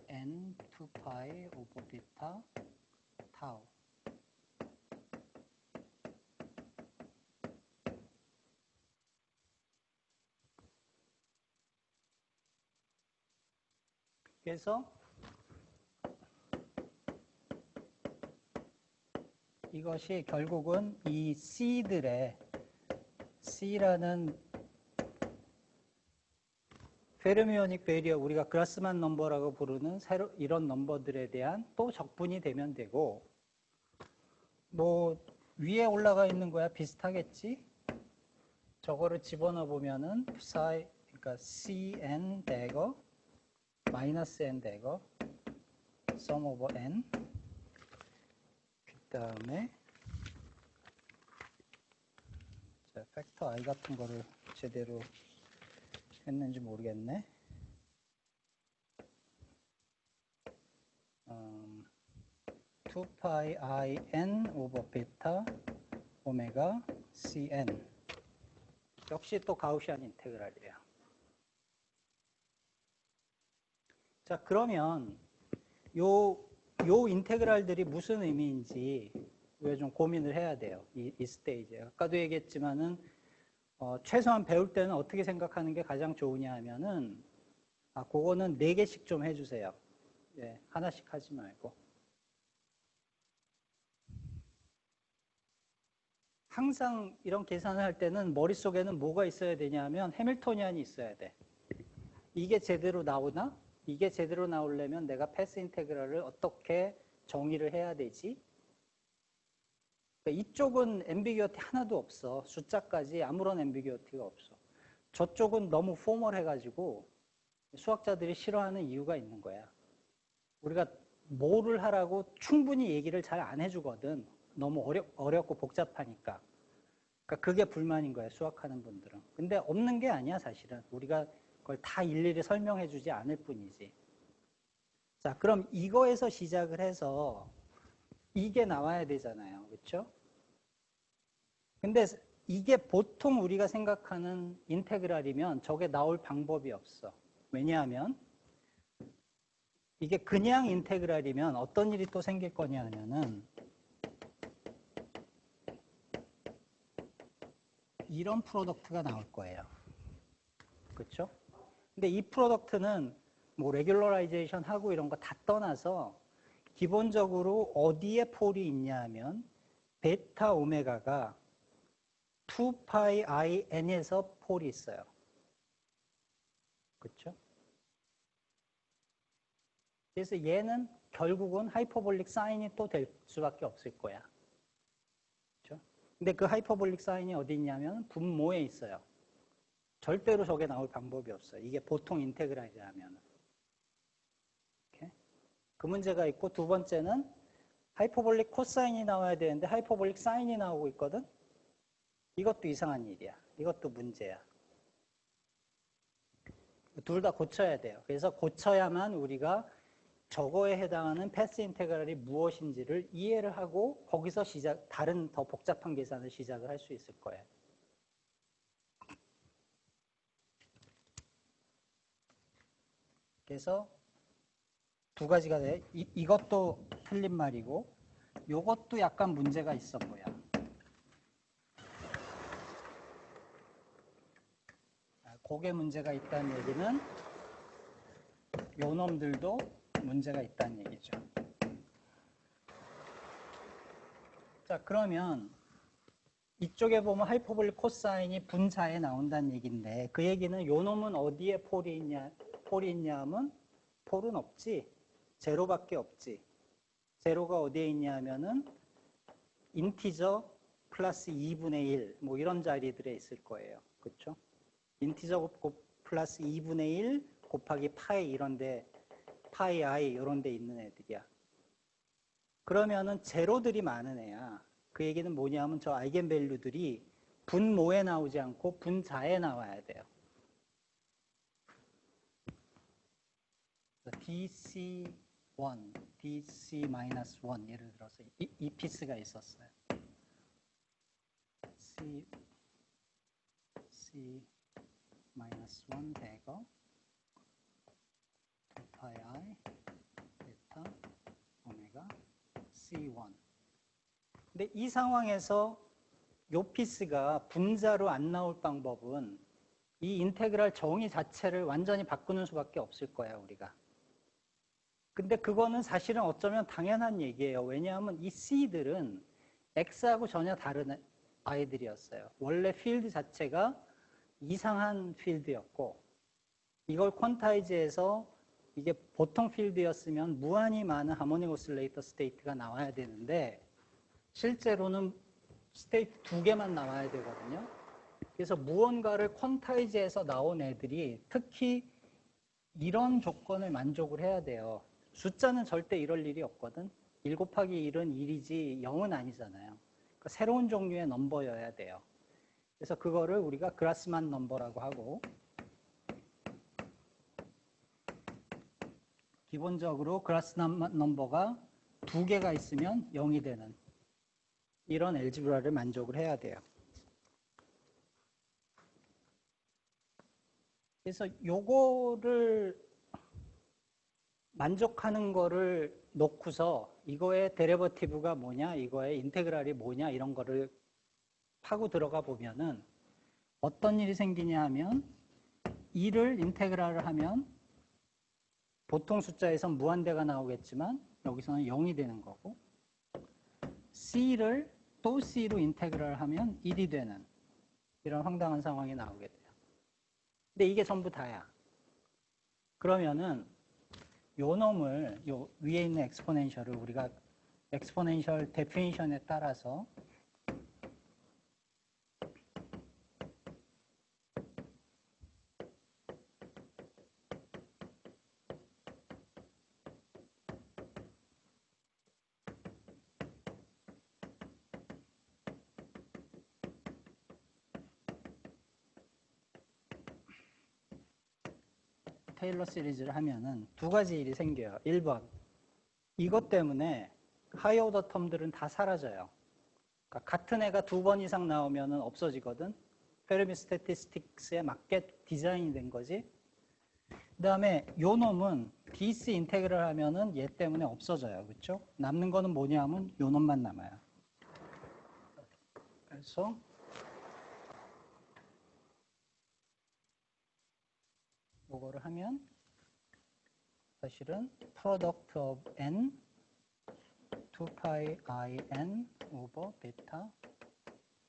n 2파이 오버 베타 타우. 그래서 이것이 결국은 이 C들의 C라는 페르미오닉 베리어, 우리가 그라스만 넘버라고 부르는 이런 넘버들에 대한 또 적분이 되면 되고, 뭐 위에 올라가 있는 거야 비슷하겠지? 저거를 집어넣어 보면은 그러니까 Cn 대거 마이너스 n 대거 sum over n, 그 다음에 팩터 i 같은 거를 제대로 했는지 모르겠네. 2파이 i n 오버 베타 오메가 cn. 역시 또 가우시안 인테그랄이에요. 자, 그러면 요 인테그랄들이 무슨 의미인지 우리가 좀 고민을 해야 돼요. 이 스테이지에. 아까도 얘기했지만은 최소한 배울 때는 어떻게 생각하는 게 가장 좋으냐 하면은 그거는 4개씩 좀 해주세요. 예, 하나씩 하지 말고. 항상 이런 계산을 할 때는 머릿속에는 뭐가 있어야 되냐면 해밀토니안이 있어야 돼. 이게 제대로 나오나? 이게 제대로 나오려면 내가 패스 인테그랄을 어떻게 정의를 해야 되지? 이쪽은 앰비규어티 하나도 없어. 숫자까지 아무런 앰비규어티가 없어. 저쪽은 너무 포멀해가지고 수학자들이 싫어하는 이유가 있는 거야. 우리가 뭐를 하라고 충분히 얘기를 잘 안 해주거든. 너무 어렵고 복잡하니까. 그러니까 그게 불만인 거야, 수학하는 분들은. 근데 없는 게 아니야, 사실은. 우리가 그걸 다 일일이 설명해 주지 않을 뿐이지. 자, 그럼 이거에서 시작을 해서 이게 나와야 되잖아요. 그렇죠? 근데 이게 보통 우리가 생각하는 인테그랄이면 저게 나올 방법이 없어. 왜냐하면 이게 그냥 인테그랄이면 어떤 일이 또 생길 거냐 하면은 이런 프로덕트가 나올 거예요. 그렇죠? 근데 이 프로덕트는 뭐 레귤러라이제이션 하고 이런 거 다 떠나서 기본적으로 어디에 폴이 있냐 하면 베타 오메가가 2파이 i n에서 폴이 있어요. 그렇죠? 그래서 얘는 결국은 하이퍼볼릭 사인이 또 될 수밖에 없을 거야. 그렇죠? 근데 그 하이퍼볼릭 사인이 어디 있냐면 분모에 있어요. 절대로 저게 나올 방법이 없어요. 이게 보통 인테그랄이라면. 그 문제가 있고, 두 번째는 하이퍼볼릭 코사인이 나와야 되는데 하이퍼볼릭 사인이 나오고 있거든. 이것도 이상한 일이야. 이것도 문제야. 둘 다 고쳐야 돼요. 그래서 고쳐야만 우리가 저거에 해당하는 패스 인테그랄이 무엇인지를 이해를 하고 거기서 다른 더 복잡한 계산을 시작을 할 수 있을 거예요. 그래서 두 가지가 돼. 이것도 틀린 말이고 이것도 약간 문제가 있어 보여. 그게 문제가 있다는 얘기는 요 놈들도 문제가 있다는 얘기죠. 자, 그러면 이쪽에 보면 하이퍼볼릭 코사인이 분자에 나온다는 얘기인데 그 얘기는 요 놈은 어디에 폴이 있냐 하면 폴은 없지. 제로밖에 없지. 제로가 어디에 있냐 하면은 인티저 플러스 2분의 1 뭐 이런 자리들에 있을 거예요. 그렇죠? 인티저 플러스 2분의 1 곱하기 파이 이런데 파이 i 이런 데 있는 애들이야. 그러면은 제로들이 많은 애야. 그 얘기는 뭐냐면 저 아이겐밸류들이 분모에 나오지 않고 분자에 나와야 돼요. DC DC-1 예를 들어서 이 피스가 있었어요. C-1 대거 2πi 베타 오메가 C1. 근데 이 상황에서 요 피스가 분자로 안 나올 방법은 이 인테그랄 정의 자체를 완전히 바꾸는 수밖에 없을 거예요, 우리가. 근데 그거는 사실은 어쩌면 당연한 얘기예요. 왜냐하면 이 C들은 X하고 전혀 다른 아이들이었어요. 원래 필드 자체가 이상한 필드였고 이걸 퀀타이즈해서 이게 보통 필드였으면 무한히 많은 하모닉 오실레이터 스테이트가 나와야 되는데 실제로는 스테이트 2개만 나와야 되거든요. 그래서 무언가를 퀀타이즈해서 나온 애들이 특히 이런 조건을 만족을 해야 돼요. 숫자는 절대 이럴 일이 없거든. 1 곱하기 1은 1이지 0은 아니잖아요. 그러니까 새로운 종류의 넘버여야 돼요. 그래서 그거를 우리가 그라스만 넘버라고 하고 기본적으로 그라스만 넘버가 2개가 있으면 0이 되는 이런 엘지브라를 만족을 해야 돼요. 그래서 요거를 만족하는 거를 놓고서 이거의 데리버티브가 뭐냐, 이거의 인테그랄이 뭐냐 이런 거를 파고 들어가 보면은 어떤 일이 생기냐 하면 2를 인테그랄을 하면 보통 숫자에선 무한대가 나오겠지만 여기서는 0이 되는 거고 C를 또 C로 인테그랄을 하면 1이 되는 이런 황당한 상황이 나오게 돼요. 근데 이게 전부 다야. 그러면은 요 놈을 요 위에 있는 엑스포넨셜을 우리가 엑스포넨셜 데피니션에 따라서 테일러 시리즈를 하면은 두 가지 일이 생겨요. 1번, 이것 때문에 하이오더 텀들은 다 사라져요. 그러니까 같은 애가 2번 이상 나오면은 없어지거든. 페르미 스태티스틱스에 맞게 디자인이 된 거지. 그 다음에 요 놈은 DC 인테그랄 하면은 얘 때문에 없어져요. 그렇죠? 남는 거는 뭐냐 하면 요 놈만 남아요. 그래서 요거를 하면 사실은 product of n 2pi i n over 베타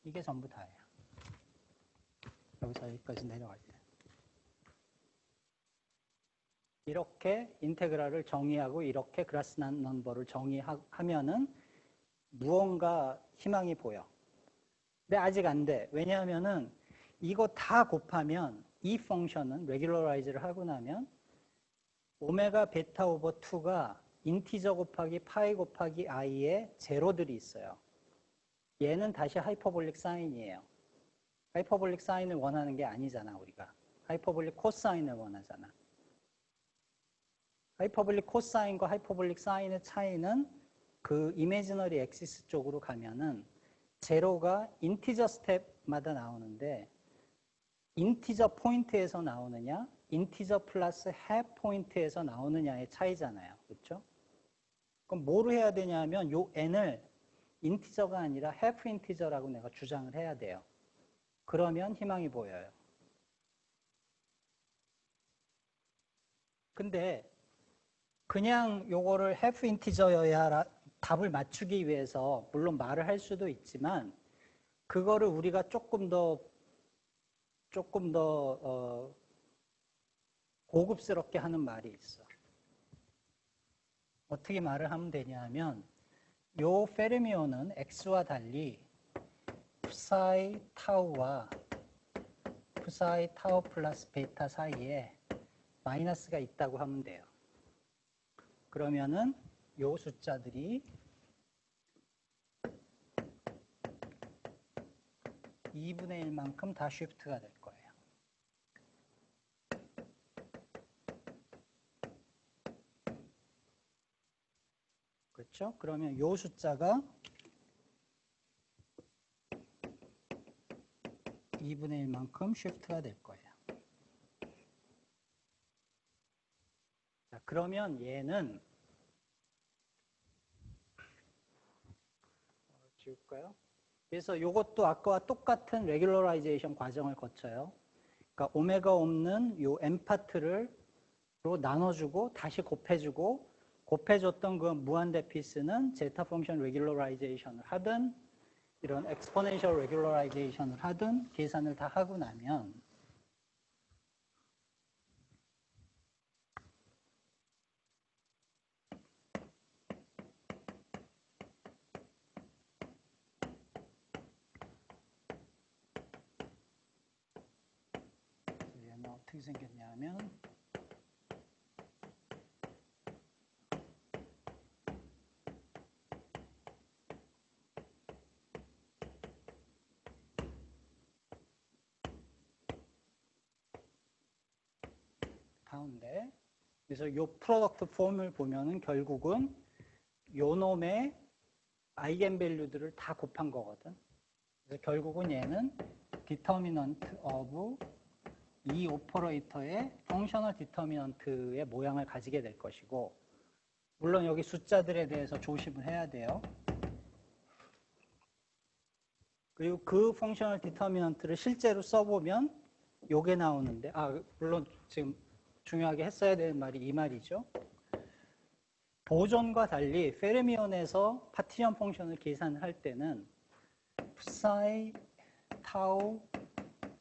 이게 전부 다예요. 여기서 여기까지 내려갈 때 이렇게 인테그랄을 정의하고 이렇게 그라스만 넘버를 정의하면은 무언가 희망이 보여. 근데 아직 안 돼. 왜냐하면은 이거 다 곱하면 이 펑션은 레귤러라이즈를 하고 나면 오메가 베타 오버 2가 인티저 곱하기 파이 곱하기 i의 제로들이 있어요. 얘는 다시 하이퍼볼릭 사인이에요. 하이퍼볼릭 사인을 원하는 게 아니잖아, 우리가. 하이퍼볼릭 코사인을 원하잖아. 하이퍼볼릭 코사인과 하이퍼볼릭 사인의 차이는 그 이미지너리 엑시스 쪽으로 가면은 제로가 인티저 스텝마다 나오는데 인티저 포인트에서 나오느냐, 인티저 플러스 half 포인트에서 나오느냐의 차이잖아요. 그렇죠? 그럼 뭐로 해야 되냐 하면 요 n을 인티저가 아니라 half 인티저라고 내가 주장을 해야 돼요. 그러면 희망이 보여요. 근데 그냥 요거를 half 인티저여야 답을 맞추기 위해서 물론 말을 할 수도 있지만 그거를 우리가 조금 더 고급스럽게 하는 말이 있어. 어떻게 말을 하면 되냐 하면 요 페르미온은 X와 달리 psi 타우와 psi 타우 플러스 베타 사이에 마이너스가 있다고 하면 돼요. 그러면은 요 숫자들이 2분의 1만큼 다 쉬프트가 될 거예요. 그렇죠? 그러면 요 숫자가 2분의 1만큼 쉬프트가 될 거예요. 자, 그러면 얘는 지울까요? 그래서 이것도 아까와 똑같은 레귤러라이제이션 과정을 거쳐요. 그러니까 오메가 없는 요 n 파트를 나눠주고 다시 곱해주고 곱해줬던 그 무한대 피스는 제타 펑션 레귤러라이제이션을 하든 이런 엑스포넨셜 레귤러라이제이션을 하든 계산을 다 하고 나면 얘는 어떻게 생겼냐면 가운데 그래서 요 프로덕트 폼을 보면은 결국은 요 놈의 아이겐밸류들을 다 곱한 거거든. 그래서 결국은 얘는 determinant of 이 오퍼레이터의 펑셔널 디터미넌트의 모양을 가지게 될 것이고 물론 여기 숫자들에 대해서 조심을 해야 돼요. 그리고 그 펑셔널 디터미넌트를 실제로 써보면 요게 나오는데 물론 지금 중요하게 했어야 되는 말이 이 말이죠. 보존과 달리 페르미온에서 파티션 펑션을 계산할 때는 psi 타우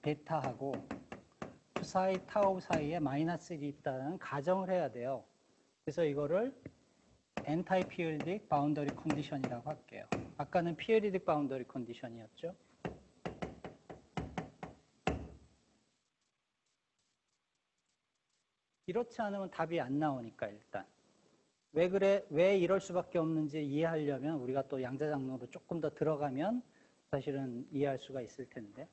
베타하고 psi 타우 사이에 마이너스 1이 있다는 가정을 해야 돼요. 그래서 이거를 엔타이피리딕 바운더리 컨디션이라고 할게요. 아까는 피리딕 바운더리 컨디션이었죠. 이렇지 않으면 답이 안 나오니까 일단. 왜 그래? 왜 이럴 수밖에 없는지 이해하려면 우리가 또 양자장로로 조금 더 들어가면 사실은 이해할 수가 있을 텐데.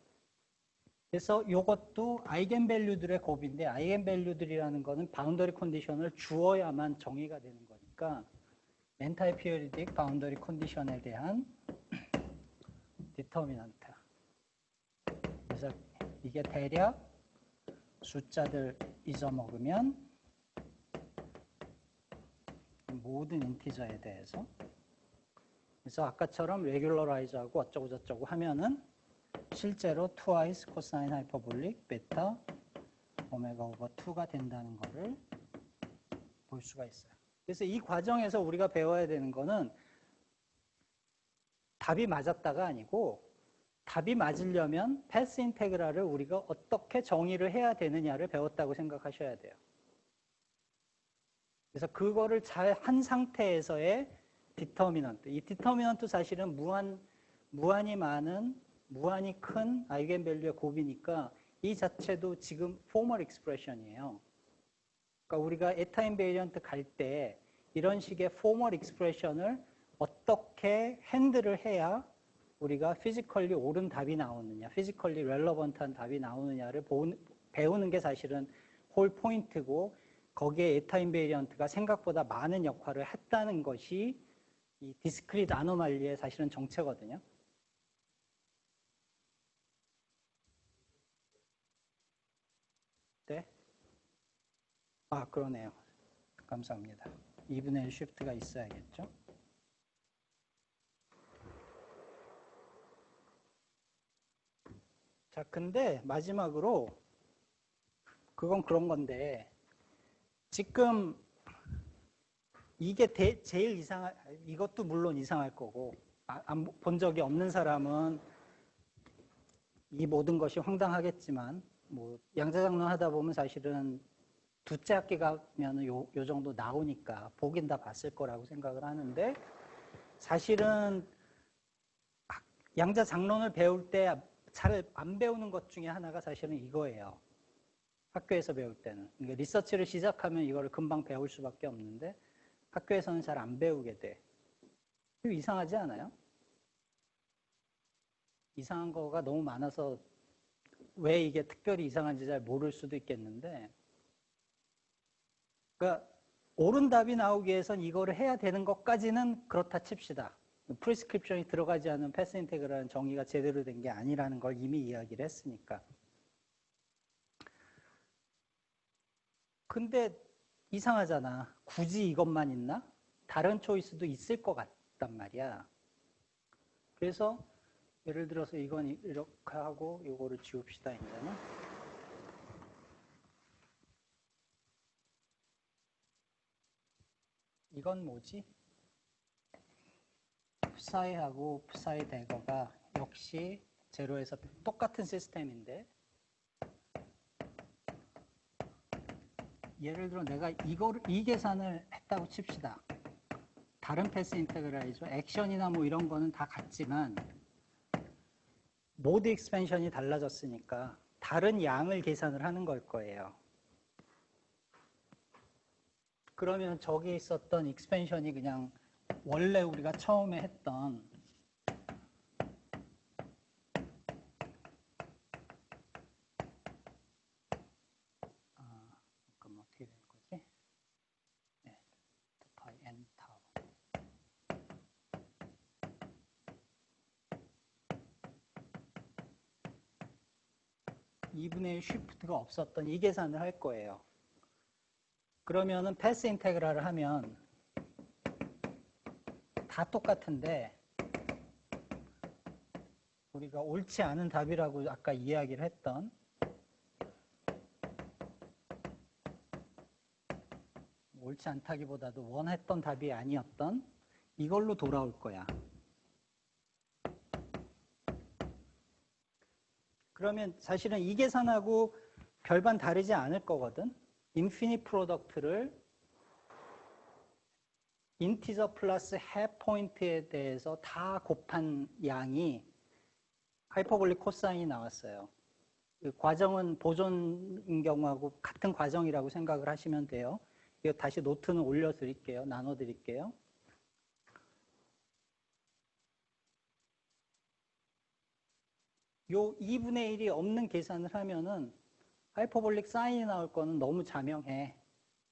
그래서 이것도 아이겐밸류들의 곱인데 아이겐밸류들이라는 거는 바운더리 컨디션을 주어야만 정의가 되는 거니까 엔타이피리딕 바운더리 컨디션에 대한 디터미넌트. 그래서 이게 대략 숫자들 잊어먹으면 모든 인티저에 대해서 그래서 아까처럼 레귤러라이즈하고 어쩌고 저쩌고 하면은 실제로 twice 코사인 하이퍼볼릭 베타 오메가 오버 2가 된다는 거를 볼 수가 있어요. 그래서 이 과정에서 우리가 배워야 되는 거는 답이 맞았다가 아니고 답이 맞으려면 패스 인테그랄을 우리가 어떻게 정의를 해야 되느냐를 배웠다고 생각하셔야 돼요. 그래서 그거를 잘 한 상태에서의 디터미넌트. 이 디터미넌트 사실은 무한히 많은, 무한히 큰 아이겐밸류의 곱이니까 이 자체도 지금 포멀 익스프레션이에요. 그러니까 우리가 에타 인베리언트 갈 때 이런 식의 포멀 익스프레션을 어떻게 핸들을 해야 우리가 피지컬리 옳은 답이 나오느냐, 피지컬리 렐러번트한 답이 나오느냐를 배우는 게 사실은 홀 포인트고 거기에 에타 인베리언트가 생각보다 많은 역할을 했다는 것이 이 디스크리트 아노말리의 사실은 정체거든요. 네? 그러네요. 감사합니다. 2분의 1 쉬프트가 있어야겠죠? 자, 근데 마지막으로 그건 그런 건데 지금 이게 제일 이것도 물론 이상할 거고 본 적이 없는 사람은 이 모든 것이 황당하겠지만 뭐 양자장론 하다 보면 사실은 두째 학기 가면 요 정도 나오니까 보긴 다 봤을 거라고 생각을 하는데 사실은 양자장론을 배울 때 잘 안 배우는 것 중에 하나가 사실은 이거예요. 학교에서 배울 때는. 그러니까 리서치를 시작하면 이거를 금방 배울 수밖에 없는데 학교에서는 잘 안 배우게 돼. 이거 이상하지 않아요? 이상한 거가 너무 많아서 왜 이게 특별히 이상한지 잘 모를 수도 있겠는데 그러니까 옳은 답이 나오기 위해선 이거를 해야 되는 것까지는 그렇다 칩시다. 프리스크립션이 들어가지 않은 패스 인테그랄은 정의가 제대로 된 게 아니라는 걸 이미 이야기를 했으니까. 근데 이상하잖아. 굳이 이것만 있나? 다른 초이스도 있을 것 같단 말이야. 그래서 예를 들어서 이건 이렇게 하고 이거를 지웁시다 이제는. 이건 뭐지? 푸사이하고 푸사이 대거가 역시 제로에서 똑같은 시스템인데 예를 들어 내가 이 계산을 했다고 칩시다. 다른 패스 인테그랄이죠. 액션이나 뭐 이런 거는 다 같지만 모드 익스펜션이 달라졌으니까 다른 양을 계산을 하는 걸 거예요. 그러면 저기 있었던 익스펜션이 그냥 원래 우리가 처음에 했던 그럼 어떻게 되는 거지? 네, 파이 n 타우. 2분의 1 쉬프트가 없었던 이 계산을 할 거예요. 그러면은 패스 인테그랄을 하면 다 똑같은데 우리가 옳지 않은 답이라고 아까 이야기를 했던 옳지 않다기보다도 원했던 답이 아니었던 이걸로 돌아올 거야. 그러면 사실은 이 계산하고 별반 다르지 않을 거거든. 인피니트 프로덕트를 인티저 플러스 해 포인트에 대해서 다 곱한 양이 하이퍼볼릭 코사인이 나왔어요. 그 과정은 보존인 경우하고 같은 과정이라고 생각을 하시면 돼요. 이거 다시 노트는 올려드릴게요. 나눠드릴게요. 요 2분의 1이 없는 계산을 하면은 하이퍼볼릭 사인이 나올 거는 너무 자명해.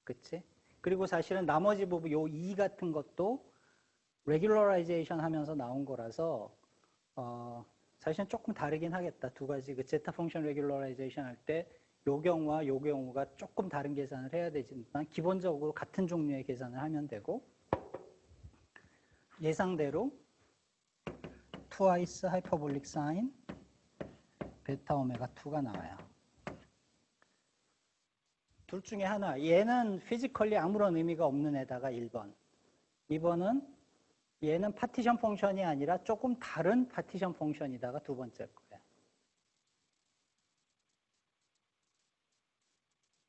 그치? 그리고 사실은 나머지 부분 요 2 같은 것도 레귤러라이제이션 하면서 나온 거라서 사실은 조금 다르긴 하겠다. 두 가지 그 제타 펑션 레귤러라이제이션 할 때 요 경우와 요 경우가 조금 다른 계산을 해야 되지만 기본적으로 같은 종류의 계산을 하면 되고 예상대로 twice hyperbolic sine 베타 오메가 2가 나와요. 둘 중에 하나. 얘는 피지컬리 아무런 의미가 없는 애다가 1번. 2번은 얘는 파티션 펑션이 아니라 조금 다른 파티션 펑션이다가 두 번째일 거예요.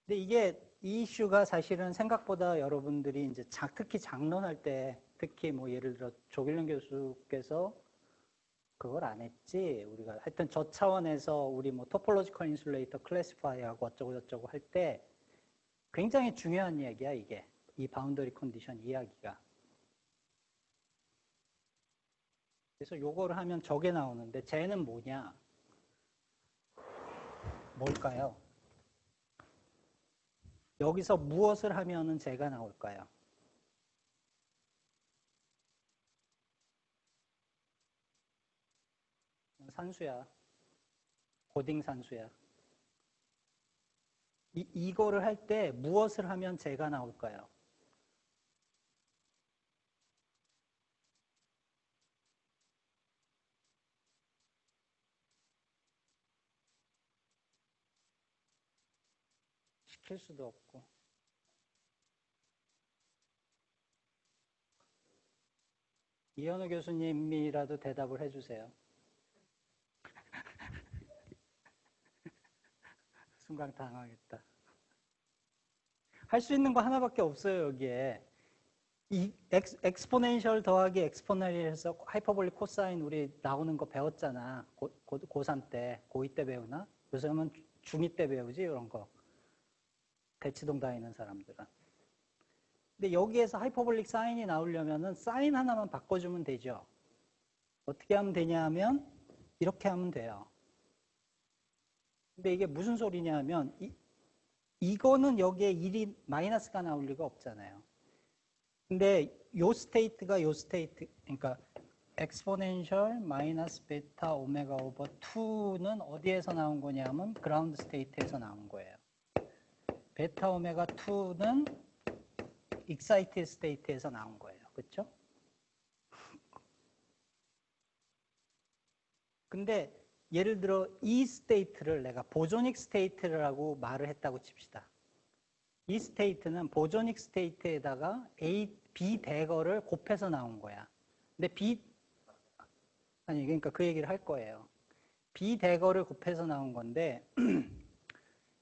근데 이 이슈가 사실은 생각보다 여러분들이 이제 특히 장론할 때 특히 뭐 예를 들어 조길련 교수께서 그걸 안 했지. 우리가 하여튼 저 차원에서 우리 뭐 토폴로지컬 인슐레이터 클래시파이하고 어쩌고 저쩌고 할 때 굉장히 중요한 이야기야, 이게. 이 바운더리 컨디션 이야기가. 그래서 요거를 하면 저게 나오는데 쟤는 뭐냐? 뭘까요? 여기서 무엇을 하면은 쟤가 나올까요? 산수야. 고딩 산수야. 이거를 할 때 무엇을 하면 쟤가 나올까요? 시킬 수도 없고. 이현우 교수님이라도 대답을 해주세요. 순간 당황했다. 할 수 있는 거 하나밖에 없어요, 여기에. 이 엑스포넨셜 더하기 엑스포넨셜에서 하이퍼볼릭 코사인 우리 나오는 거 배웠잖아. 고3 때, 고2 때 배우나? 요즘은 중2 때 배우지, 이런 거. 대치동 다니는 사람들은. 근데 여기에서 하이퍼볼릭 사인이 나오려면은 사인 하나만 바꿔주면 되죠. 어떻게 하면 되냐 하면 이렇게 하면 돼요. 근데 이게 무슨 소리냐 하면 이거는 여기에 1이 마이너스가 나올 리가 없잖아요. 근데 요 스테이트가 요 스테이트, 그러니까 exponential 마이너스 베타 오메가 오버 2는 어디에서 나온 거냐면 그라운드 스테이트에서 나온 거예요. 베타 오메가 2는 excited state에서 나온 거예요. 그렇죠? 근데 예를 들어 이 스테이트를 내가 보조닉 스테이트라고 말을 했다고 칩시다. 이 스테이트는 보조닉 스테이트에다가 B 대거를 곱해서 나온 거야. 근데 그러니까 그 얘기를 할 거예요. B 대거를 곱해서 나온 건데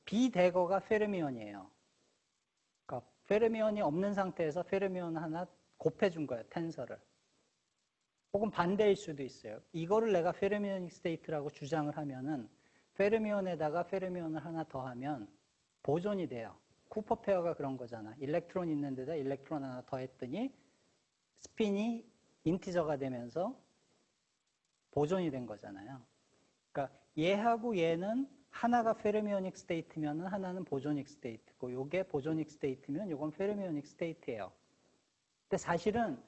B 대거가 페르미온이에요. 그러니까 페르미온이 없는 상태에서 페르미온 하나 곱해준 거예요. 텐서를. 혹은 반대일 수도 있어요. 이거를 내가 페르미오닉 스테이트라고 주장을 하면은 페르미온에다가 페르미온을 하나 더하면 보존이 돼요. 쿠퍼 페어가 그런 거잖아. 일렉트론 있는 데다 일렉트론 하나 더했더니 스핀이 인티저가 되면서 보존이 된 거잖아요. 그러니까 얘하고 얘는 하나가 페르미오닉 스테이트면 하나는 보존닉 스테이트고 요게 보존닉 스테이트면 요건 페르미오닉 스테이트예요. 근데 사실은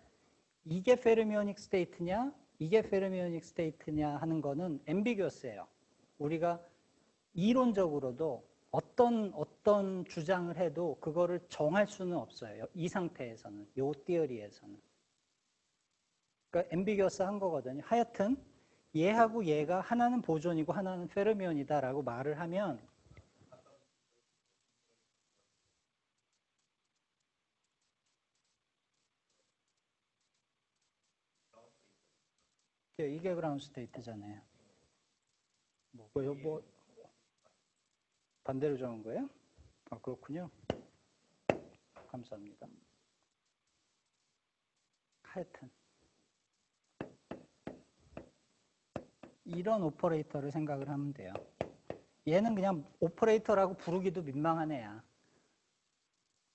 이게 페르미오닉 스테이트냐 이게 페르미오닉 스테이트냐 하는 거는 앰비규어스예요. 우리가 이론적으로도 어떤 주장을 해도 그거를 정할 수는 없어요. 이 상태에서는, 요 티어리에서는. 그러니까 앰비규어스 한 거거든요. 하여튼 얘하고 얘가 하나는 보존이고 하나는 페르미온이다라고 말을 하면 이게 그라운드 스테이트잖아요. 뭐 반대로 적은 거예요? 아, 그렇군요. 감사합니다. 하여튼 이런 오퍼레이터를 생각을 하면 돼요. 얘는 그냥 오퍼레이터라고 부르기도 민망한 애야.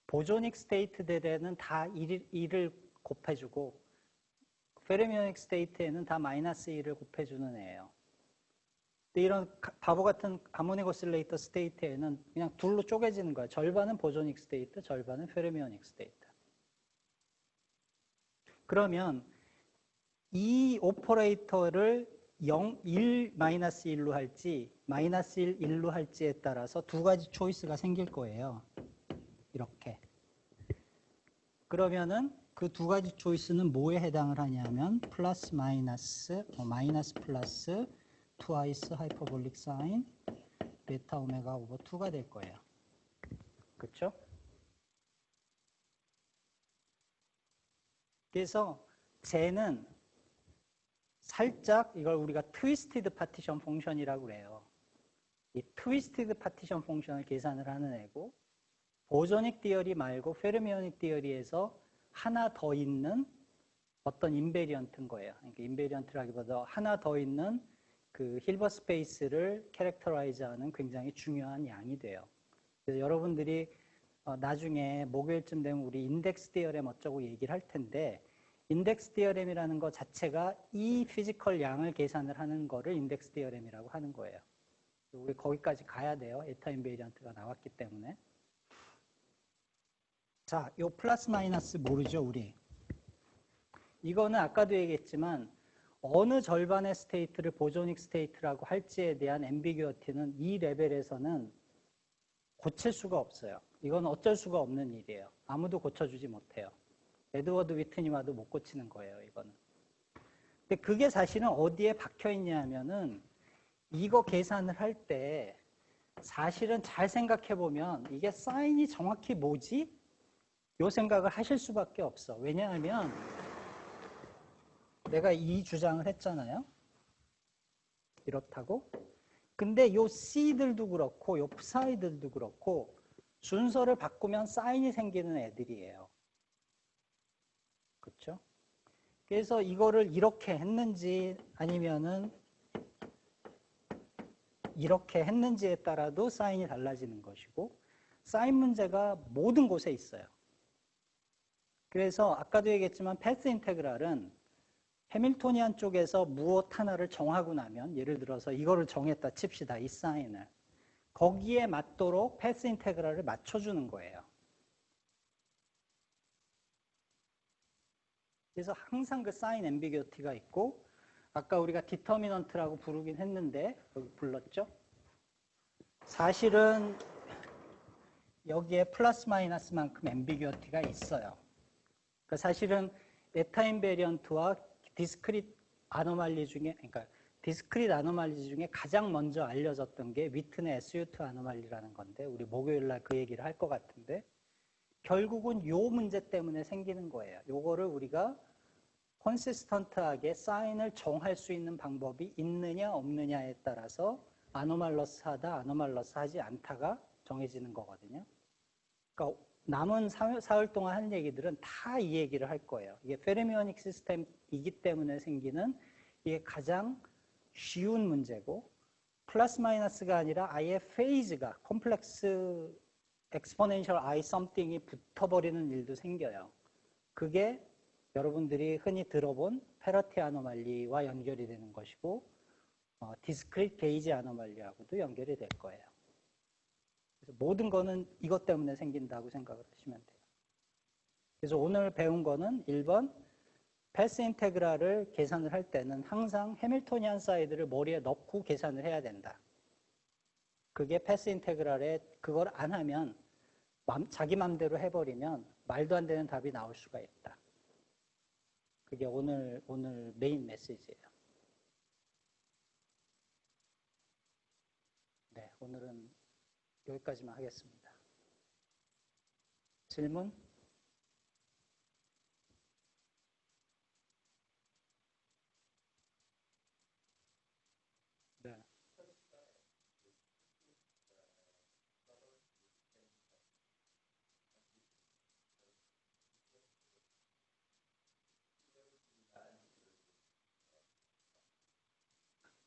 보조닉 스테이트들에는 다 1을 곱해주고 페르미오닉 스테이트에는 다 마이너스 1을 곱해주는 애예요. 근데 이런 바보 같은 하모닉 오실레이터 스테이트에는 그냥 둘로 쪼개지는 거야. 절반은 보조닉 스테이트, 절반은 페르미오닉 스테이트. 그러면 이 오퍼레이터를 1, 마이너스 1로 할지 마이너스 1, 1로 할지에 따라서 두 가지 초이스가 생길 거예요. 이렇게. 그러면은 그 두 가지 초이스는 뭐에 해당을 하냐면 플러스 마이너스, 마이너스 플러스 트와이스 하이퍼볼릭 사인 베타 오메가 오버 2가 될 거예요. 그렇죠? 그래서 쟤는 살짝 이걸 우리가 트위스티드 파티션 펑션이라고 그래요. 이 트위스티드 파티션 펑션을 계산을 하는 애고 보조닉 디어리 말고 페르미오닉 디어리에서 하나 더 있는 어떤 인베리언트인 거예요. 그러니까 인베리언트라기보다 하나 더 있는 그 힐버 스페이스를 캐릭터라이즈하는 굉장히 중요한 양이 돼요. 그래서 여러분들이 나중에 목요일쯤 되면 우리 인덱스 디어렘 어쩌고 얘기를 할 텐데 인덱스 디어렘이라는 것 자체가 이 피지컬 양을 계산을 하는 거를 인덱스 디어렘이라고 하는 거예요. 우리 거기까지 가야 돼요. 에타 인베리언트가 나왔기 때문에. 자, 요 플러스 마이너스 모르죠, 우리? 이거는 아까도 얘기했지만 어느 절반의 스테이트를 보조닉 스테이트라고 할지에 대한 앰비규어티는 이 레벨에서는 고칠 수가 없어요. 이건 어쩔 수가 없는 일이에요. 아무도 고쳐주지 못해요. 에드워드 위트니와도 못 고치는 거예요, 이거는. 근데 그게 사실은 어디에 박혀 있냐면은 이거 계산을 할 때 사실은 잘 생각해 보면 이게 사인이 정확히 뭐지? 요 생각을 하실 수밖에 없어. 왜냐하면 내가 이 주장을 했잖아요. 이렇다고. 근데 요 C들도 그렇고 요 P사이들도 그렇고 순서를 바꾸면 사인이 생기는 애들이에요. 그렇죠? 그래서 이거를 이렇게 했는지 아니면은 이렇게 했는지에 따라도 사인이 달라지는 것이고 사인 문제가 모든 곳에 있어요. 그래서 아까도 얘기했지만 패스 인테그랄은 해밀토니안 쪽에서 무엇 하나를 정하고 나면 예를 들어서 이거를 정했다 칩시다. 이 사인을. 거기에 맞도록 패스 인테그랄을 맞춰주는 거예요. 그래서 항상 그 사인 앰비규어티가 있고 아까 우리가 디터미넌트라고 부르긴 했는데 여기 불렀죠? 사실은 여기에 플러스 마이너스만큼 앰비규어티가 있어요. 그러니까 사실은 에타임 베리언트와 디스크릿 아노말리 중에 그러니까 디스크릿 아노말리 중에 가장 먼저 알려졌던 게 위튼의 SU2 아노말리라는 건데 우리 목요일 날 그 얘기를 할 것 같은데 결국은 요 문제 때문에 생기는 거예요. 요거를 우리가 컨시스턴트하게 사인을 정할 수 있는 방법이 있느냐 없느냐에 따라서 아노말러스하다, 아노말러스하지 않다가 정해지는 거거든요. 그러니까 남은 사흘 동안 하는 얘기들은 다 이 얘기를 할 거예요. 이게 페르미오닉 시스템이기 때문에 생기는 이게 가장 쉬운 문제고 플러스 마이너스가 아니라 아예 페이즈가 콤플렉스 엑스포넨셜 I something이 붙어버리는 일도 생겨요. 그게 여러분들이 흔히 들어본 페러티 아노말리와 연결이 되는 것이고 디스크릿 게이지 아노말리하고도 연결이 될 거예요. 그래서 모든 거는 이것 때문에 생긴다고 생각을 하시면 돼요. 그래서 오늘 배운 거는 1번 패스 인테그랄을 계산을 할 때는 항상 해밀토니안 사이드를 머리에 넣고 계산을 해야 된다. 그게 패스 인테그랄에 그걸 안 하면 자기 맘대로 해버리면 말도 안 되는 답이 나올 수가 있다. 그게 오늘 메인 메시지예요. 네, 오늘은 여기까지만 하겠습니다. 질문? 네.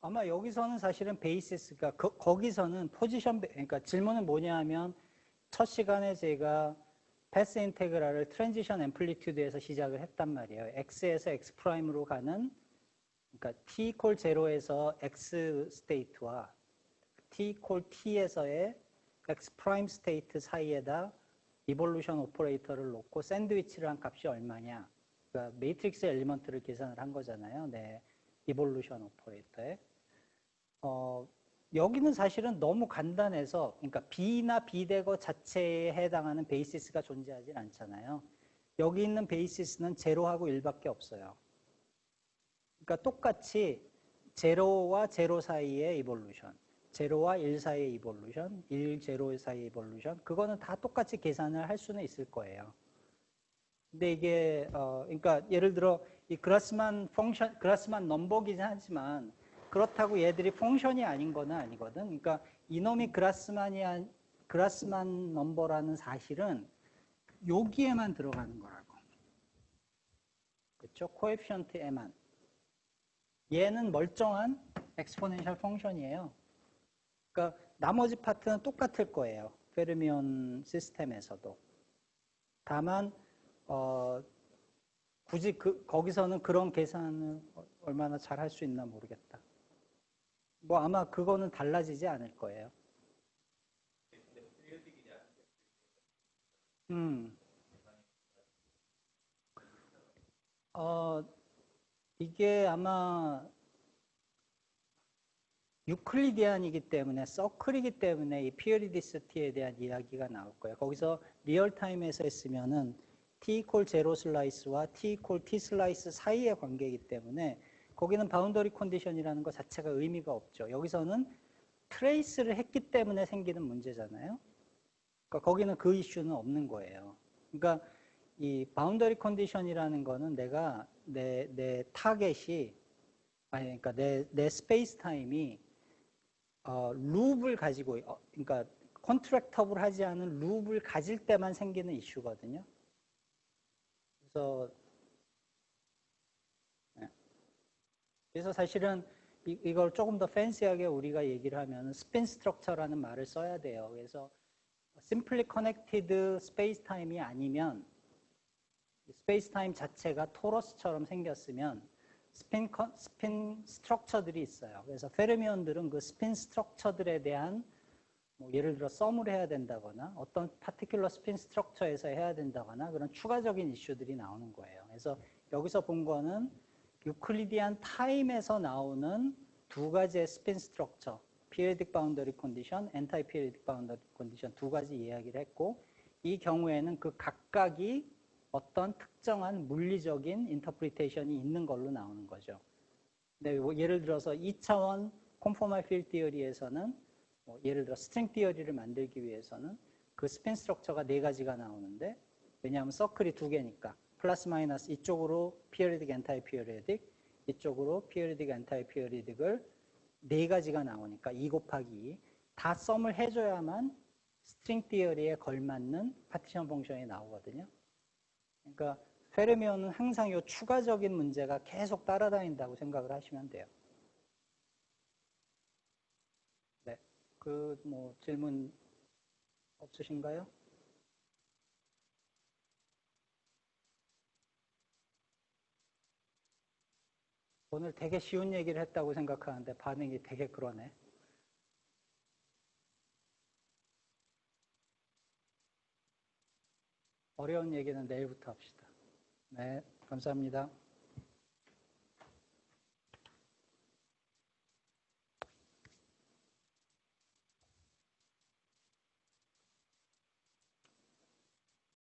아마 여기서는 사실은 베이시스가 거기서는 포지션 그러니까 질문은 뭐냐 하면 첫 시간에 제가 패스 인테그랄을 트랜지션 앰플리튜드에서 시작을 했단 말이에요. x에서 x 프라임으로 가는 그러니까 t 이퀄 0에서 x 스테이트와 t 이퀄 t에서의 x 프라임 스테이트 사이에다 이볼루션 오퍼레이터를 놓고 샌드위치를 한 값이 얼마냐. 그러니까 매트릭스 엘리먼트를 계산을 한 거잖아요. 네, 이볼루션 오퍼레이터에. 여기는 사실은 너무 간단해서 그러니까 B나 B대거 자체에 해당하는 베이시스가 존재하진 않잖아요. 여기 있는 베이시스는 제로하고 1밖에 없어요. 그러니까 똑같이 제로와 제로 사이의 이볼루션, 제로와 1 사이의 이볼루션, 1, 제로 사이의 이볼루션 그거는 다 똑같이 계산을 할 수는 있을 거예요. 근데 이게 그러니까 예를 들어 이 그라스만 펑션, 그라스만 넘버기는 하지만 그렇다고 얘들이 펑션이 아닌 거는 아니거든. 그러니까 이놈이 그라스만 넘버라는 사실은 여기에만 들어가는 거라고. 그렇죠? 코에피션트에만. 얘는 멀쩡한 엑스포넨셜 펑션이에요. 그러니까 나머지 파트는 똑같을 거예요. 페르미온 시스템에서도. 다만 굳이 거기서는 그런 계산을 얼마나 잘 할 수 있나 모르겠다. 뭐 아마 그거는 달라지지 않을 거예요. 이게 아마 유클리디안이기 때문에 서클이기 때문에 이 피어리디시티에 대한 이야기가 나올 거예요. 거기서 리얼타임에서 했으면은 t 이퀄 0 슬라이스와 t 이퀄 t 슬라이스 사이의 관계이기 때문에 거기는 바운더리 컨디션이라는 것 자체가 의미가 없죠. 여기서는 트레이스를 했기 때문에 생기는 문제잖아요. 그러니까 거기는 그 이슈는 없는 거예요. 그러니까 이 바운더리 컨디션이라는 거는 내가 내 타겟이 아니 그러니까 내 스페이스 타임이 룹을 가지고 그러니까 컨트랙터블 하지 않은 룹을 가질 때만 생기는 이슈거든요. 그래서 사실은 이걸 조금 더 팬시하게 우리가 얘기를 하면 스핀 스트럭처라는 말을 써야 돼요. 그래서 simply connected space time이 아니면 스페이스 타임 자체가 토러스처럼 생겼으면 스핀 스트럭처들이 있어요. 그래서 페르미온들은 그 스핀 스트럭처들에 대한 뭐 예를 들어 썸을 해야 된다거나 어떤 파티큘러 스핀 스트럭처에서 해야 된다거나 그런 추가적인 이슈들이 나오는 거예요. 그래서 여기서 본 거는 유클리디안 타임에서 나오는 두 가지의 스핀 스트럭처, periodic boundary condition, anti-periodic boundary condition 두 가지 이야기를 했고, 이 경우에는 그 각각이 어떤 특정한 물리적인 인터프리테이션이 있는 걸로 나오는 거죠. 근데 예를 들어서 2차원 conformal field theory에서는 예를 들어 스트링 티어리를 만들기 위해서는 그 스핀 스트럭처가 네 가지가 나오는데, 왜냐하면 서클이 두 개니까 플러스 마이너스 이쪽으로 periodic, anti-periodic, 이쪽으로 periodic, anti-periodic을 네 가지가 나오니까 2 곱하기 2 다 썸을 해줘야만 스트링 티어리에 걸맞는 파티션 펑션이 나오거든요. 그러니까 페르미온은 항상 이 추가적인 문제가 계속 따라다닌다고 생각을 하시면 돼요. 네, 뭐 질문 없으신가요? 오늘 되게 쉬운 얘기를 했다고 생각하는데 반응이 되게 그러네. 어려운 얘기는 내일부터 합시다. 네, 감사합니다.